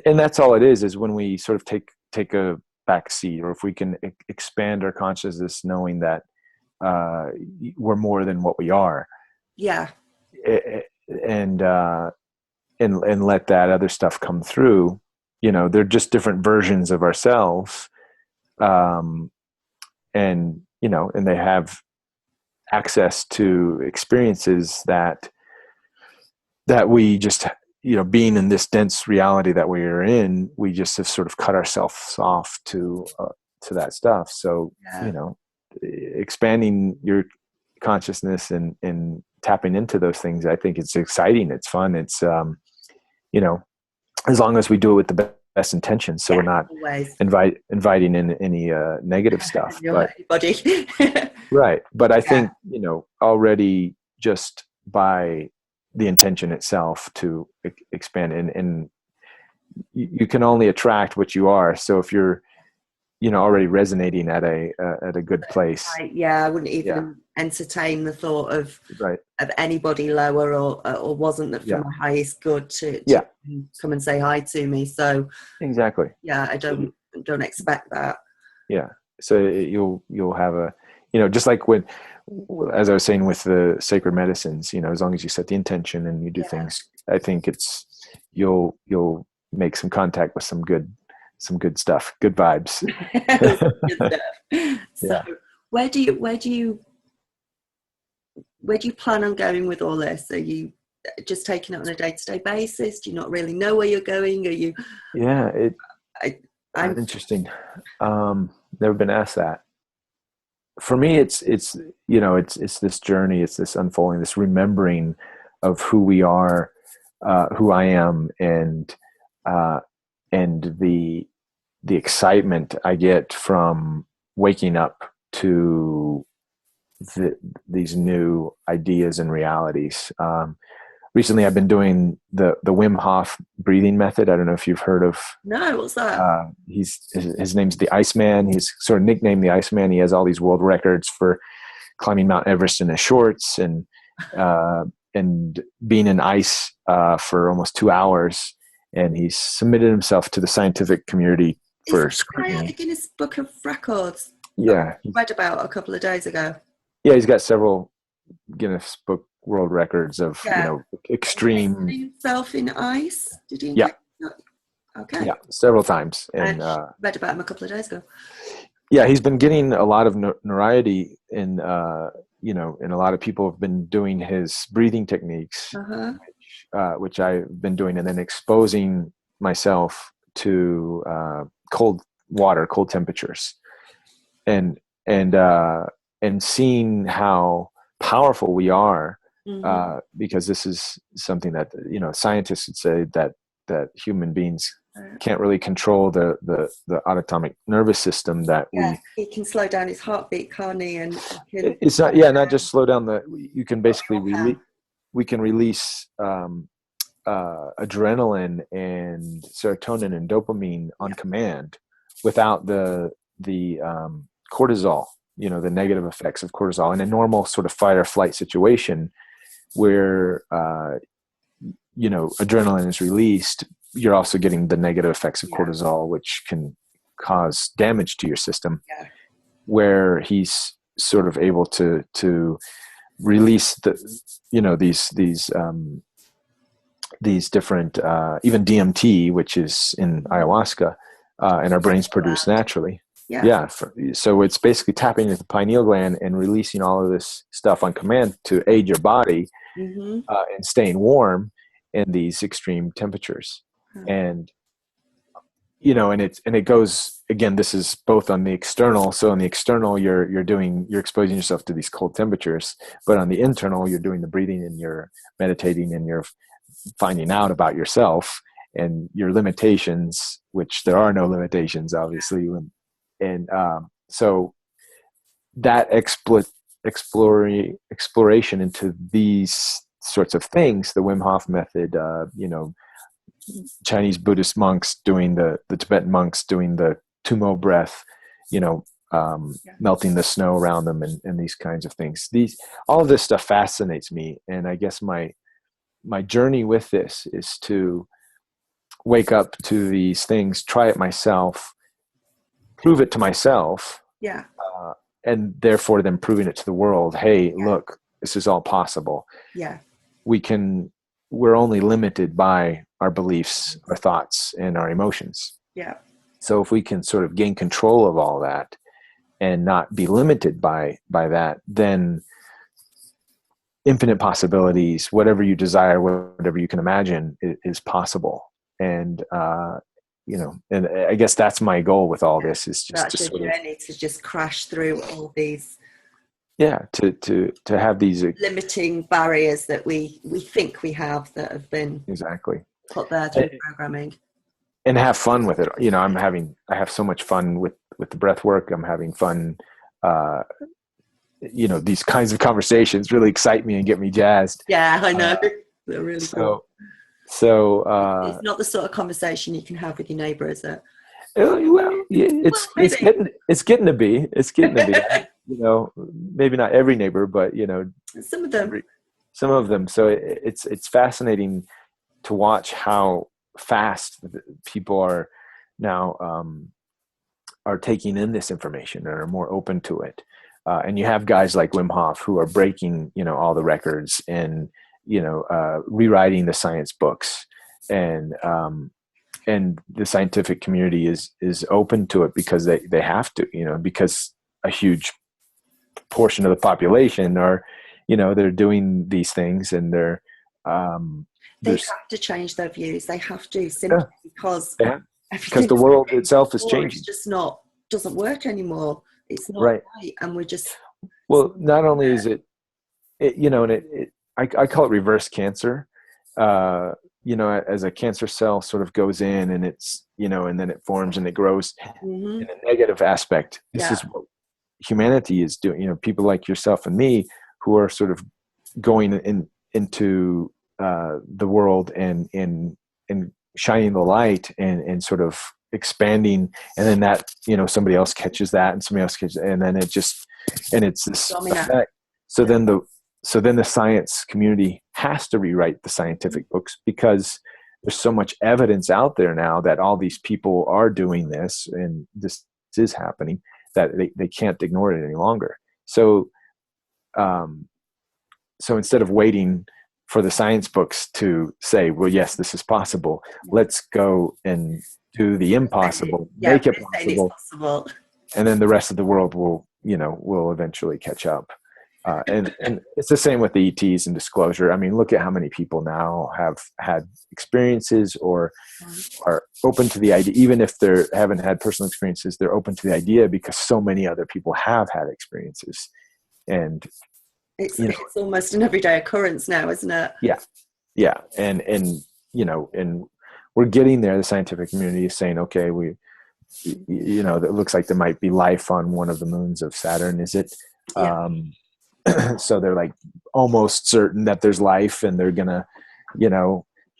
Speaker 3: that's all it is when we sort of take a back seat, or if we can expand our consciousness, knowing that we're more than what we are. And let that other stuff come through. They're just different versions of ourselves, and they have access to experiences that we just, being in this dense reality that we are in, we just have sort of cut ourselves off to that stuff. So expanding your consciousness and tapping into those things, I think it's exciting, it's fun, it's as long as we do it with the best intentions, so we're not inviting in any negative stuff. But right. But I think already just by the intention itself to expand, and you can only attract what you are. So if you're already resonating at a good place,
Speaker 1: I wouldn't even entertain the thought of anybody lower or wasn't that for my highest good to come and say hi to me. So
Speaker 3: exactly.
Speaker 1: I don't expect that.
Speaker 3: So you'll have a just like when, as I was saying with the sacred medicines, as long as you set the intention and you do things, I think you'll make some contact with some good stuff, good vibes.
Speaker 1: Good stuff. So where do you plan on going with all this? Are you just taking it on a day-to-day basis? Do you not really know where you're going? Are you I'm
Speaker 3: interesting. Never been asked that. For me, it's this journey, it's this unfolding, this remembering of who we are, who I am, and the excitement I get from waking up to these new ideas and realities. Recently, I've been doing the Wim Hof breathing method. I don't know if you've heard of.
Speaker 1: No, what's that?
Speaker 3: His name's the Iceman. He's sort of nicknamed the Iceman. He has all these world records for climbing Mount Everest in his shorts and being in ice for almost 2 hours. And he's submitted himself to the scientific community for scrutiny.
Speaker 1: The Guinness Book of Records.
Speaker 3: Yeah,
Speaker 1: I read about a couple of days ago.
Speaker 3: Yeah, he's got several Guinness Book World Records of extreme.
Speaker 1: Did he himself in ice? Did he?
Speaker 3: Yeah.
Speaker 1: Okay.
Speaker 3: Yeah, several times, and
Speaker 1: read about him a couple of days ago.
Speaker 3: Yeah, he's been getting a lot of notoriety, and and a lot of people have been doing his breathing techniques, which I've been doing, and then exposing myself to cold water, cold temperatures, and seeing how powerful we are,
Speaker 1: Mm-hmm.
Speaker 3: because this is something that, you know, scientists would say that human beings can't really control the autonomic nervous system that
Speaker 1: Yeah,
Speaker 3: we.
Speaker 1: he can slow down his heartbeat, can't he? And he can
Speaker 3: It's not, yeah, not just slow down you can basically
Speaker 1: can.
Speaker 3: we can release adrenaline and serotonin and dopamine on command without the cortisol, you know, the negative effects of cortisol in a normal sort of fight or flight situation where you know, adrenaline is released. You're also getting the negative effects of cortisol, which can cause damage to your system.
Speaker 1: Yeah.
Speaker 3: Where he's sort of able to release the, you know, these different even DMT, which is in ayahuasca, and our brains produce naturally.
Speaker 1: Yeah.
Speaker 3: So it's basically tapping into the pineal gland and releasing all of this stuff on command to aid your body
Speaker 1: Mm-hmm.
Speaker 3: in staying warm in these extreme temperatures. And, you know, and it goes, again, this is both on the external. So on the external, you're exposing yourself to these cold temperatures, but on the internal, you're doing the breathing and you're meditating and you're finding out about yourself and your limitations, which there are no limitations, obviously. And so that exploration into these sorts of things, the Wim Hof method, you know, Chinese Buddhist monks doing the Tibetan monks doing the Tumo breath, you know, melting the snow around them and these kinds of things. All of this stuff fascinates me. And I guess my journey with this is to wake up to these things, try it myself, prove it to myself.
Speaker 1: Yeah.
Speaker 3: And therefore then proving it to the world. Hey, look, this is all possible.
Speaker 1: Yeah.
Speaker 3: We're only limited by our beliefs, our thoughts, and our emotions.
Speaker 1: Yeah.
Speaker 3: So if we can sort of gain control of all that and not be limited by that, then infinite possibilities, whatever you desire, whatever you can imagine is possible. And, you know, and I guess that's my goal with all this is just to sort of
Speaker 1: to just crash through all these
Speaker 3: to have these
Speaker 1: limiting barriers that we think we have that have been
Speaker 3: exactly
Speaker 1: put there through programming,
Speaker 3: and have fun with it. You know, I have so much fun with the breath work. I'm having fun. You know, these kinds of conversations really excite me and get me jazzed.
Speaker 1: Yeah, I know. They're really cool.
Speaker 3: So
Speaker 1: it's not the sort of conversation you can have with your neighbor, is it?
Speaker 3: Well, it's getting to be. You know, maybe not every neighbor, but you know, some of them. So it's fascinating to watch how fast people are now are taking in this information and are more open to it. And you have guys like Wim Hof who are breaking, you know, all the records and, you know, rewriting the science books, and the scientific community is open to it because they have to, you know, because a huge portion of the population are, you know, they're doing these things and they have
Speaker 1: to change their views. They have to simply because
Speaker 3: the world itself is changing.
Speaker 1: It's just doesn't work anymore. It's not
Speaker 3: right.
Speaker 1: And we're just
Speaker 3: not only is it you know, and I call it reverse cancer. You know, as a cancer cell sort of goes in and it's, you know, and then it forms and it grows in a negative aspect. This is what humanity is doing. You know, people like yourself and me who are sort of going into the world and shining the light and sort of expanding, and then that, you know, somebody else catches that and somebody else catches it, and then it just, and it's this effect. So then the science community has to rewrite the scientific books because there's so much evidence out there now that all these people are doing this and this is happening that they can't ignore it any longer. So instead of waiting for the science books to say, well, yes, this is possible, let's go and do the impossible, make it possible. And then the rest of the world will eventually catch up. And it's the same with the ETs and disclosure. I mean, look at how many people now have had experiences or are open to the idea. Even if they haven't had personal experiences, they're open to the idea because so many other people have had experiences. And
Speaker 1: It's almost an everyday occurrence now, isn't it?
Speaker 3: Yeah. And and we're getting there. The scientific community is saying, okay, it looks like there might be life on one of the moons of Saturn. Is it?
Speaker 1: Yeah.
Speaker 3: So they're like almost certain that there's life, and they're gonna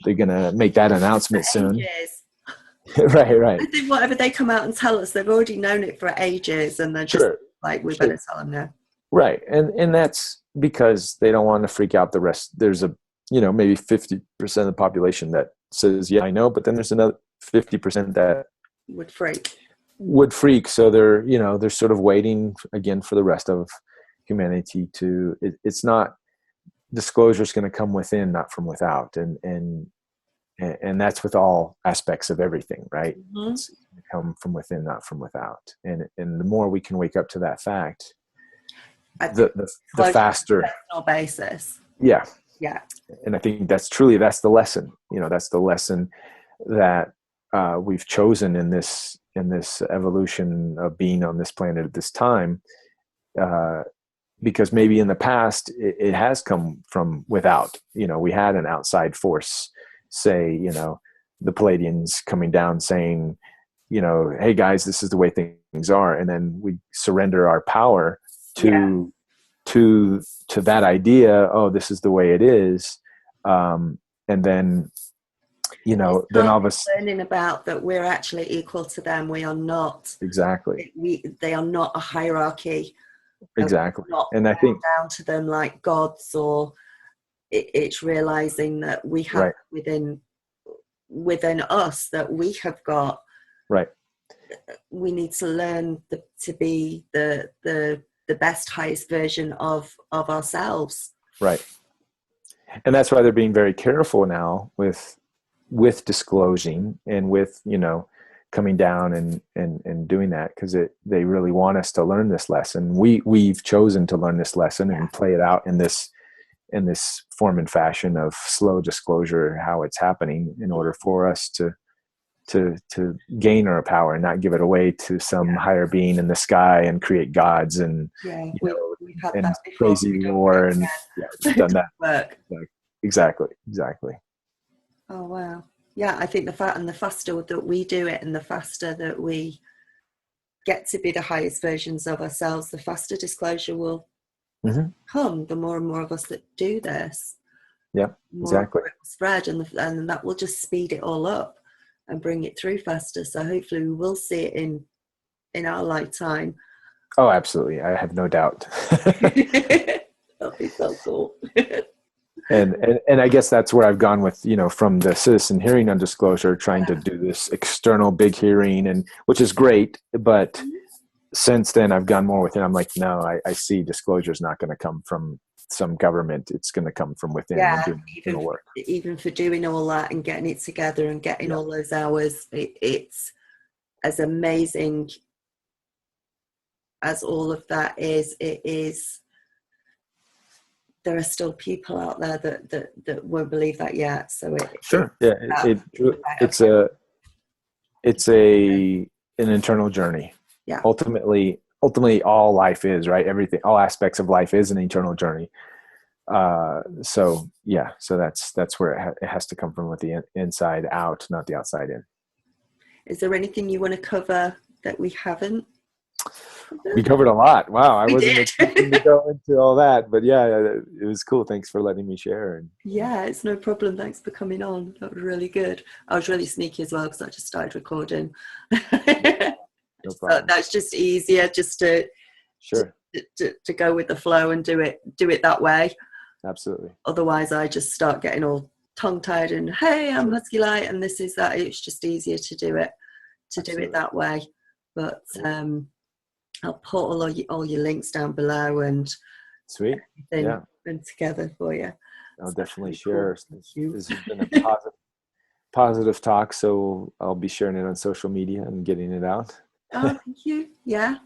Speaker 3: make that announcement soon.
Speaker 1: Ages.
Speaker 3: Right.
Speaker 1: I think whatever they come out and tell us, they've already known it for ages, and they're just like, we better tell them now.
Speaker 3: Right. And that's because they don't want to freak out the rest. There's maybe 50% of the population that says, yeah, I know, but then there's another 50% that would freak. So they're sort of waiting again for the rest of humanity it's not, disclosure is going to come within, not from without. And that's with all aspects of everything, right?
Speaker 1: Mm-hmm.
Speaker 3: It's going to come from within, not from without. And the more we can wake up to that fact, the faster
Speaker 1: basis.
Speaker 3: Yeah. And I think that's the lesson. That's the lesson that we've chosen in this evolution of being on this planet at this time, because maybe in the past it has come from without. We had an outside force, say, the Palladians coming down saying, hey guys, this is the way things are, and then we surrender our power to that idea. Oh, this is the way it is, and then then all of us
Speaker 1: learning about that we're actually equal to them. We are not.
Speaker 3: Exactly.
Speaker 1: They are not a hierarchy.
Speaker 3: Exactly. And I think
Speaker 1: down to them like gods, or it's realizing that we have within us that we have got.
Speaker 3: Right.
Speaker 1: We need to learn to be the best, highest version of ourselves.
Speaker 3: Right. And that's why they're being very careful now with disclosing and with, coming down and doing that, because they really want us to learn this lesson. We've chosen to learn this lesson and play it out in this form and fashion of slow disclosure, how it's happening, in order for us to gain our power and not give it away to some higher being in the sky and create gods and
Speaker 1: we've had that
Speaker 3: crazy war and we've done that
Speaker 1: work.
Speaker 3: Exactly.
Speaker 1: Oh wow. Yeah, I think the faster that we do it, and the faster that we get to be the highest versions of ourselves, the faster disclosure will come. The more and more of us that do this,
Speaker 3: exactly,
Speaker 1: it will spread, and that will just speed it all up and bring it through faster. So hopefully we will see it in our lifetime.
Speaker 3: Oh, absolutely. I have no doubt.
Speaker 1: That'd be so cool.
Speaker 3: And I guess that's where I've gone with, from the citizen hearing on disclosure, trying to do this external big hearing, and which is great. But since then I've gone more within. I'm like, no, I see disclosure is not going to come from some government. It's going to come from within.
Speaker 1: Even
Speaker 3: work.
Speaker 1: Even for doing all that and getting it together and getting all those hours, it's as amazing as all of that is. It is. There are still people out there that won't believe that yet. So
Speaker 3: it's an internal journey.
Speaker 1: Yeah.
Speaker 3: Ultimately, all life is, right. Everything, all aspects of life is an internal journey. So that's where it has to come from, with the inside out, not the outside in.
Speaker 1: Is there anything you want to cover that we haven't?
Speaker 3: We covered a lot. Wow, I wasn't expecting to go into all that, but it was cool. Thanks for letting me share.
Speaker 1: Yeah, it's no problem. Thanks for coming on. That was really good. I was really sneaky as well because I just started recording.
Speaker 3: No problem.
Speaker 1: That's just easier, just to go with the flow and do it that way.
Speaker 3: Absolutely.
Speaker 1: Otherwise, I just start getting all tongue-tied and, hey, I'm Husky Light and this is that. It's just easier to do it that way. But I'll put all your links down below and
Speaker 3: sweet,
Speaker 1: and together for you.
Speaker 3: I'll definitely share. Cool. This has been a positive talk, so I'll be sharing it on social media and getting it out.
Speaker 1: Oh, thank you. Yeah.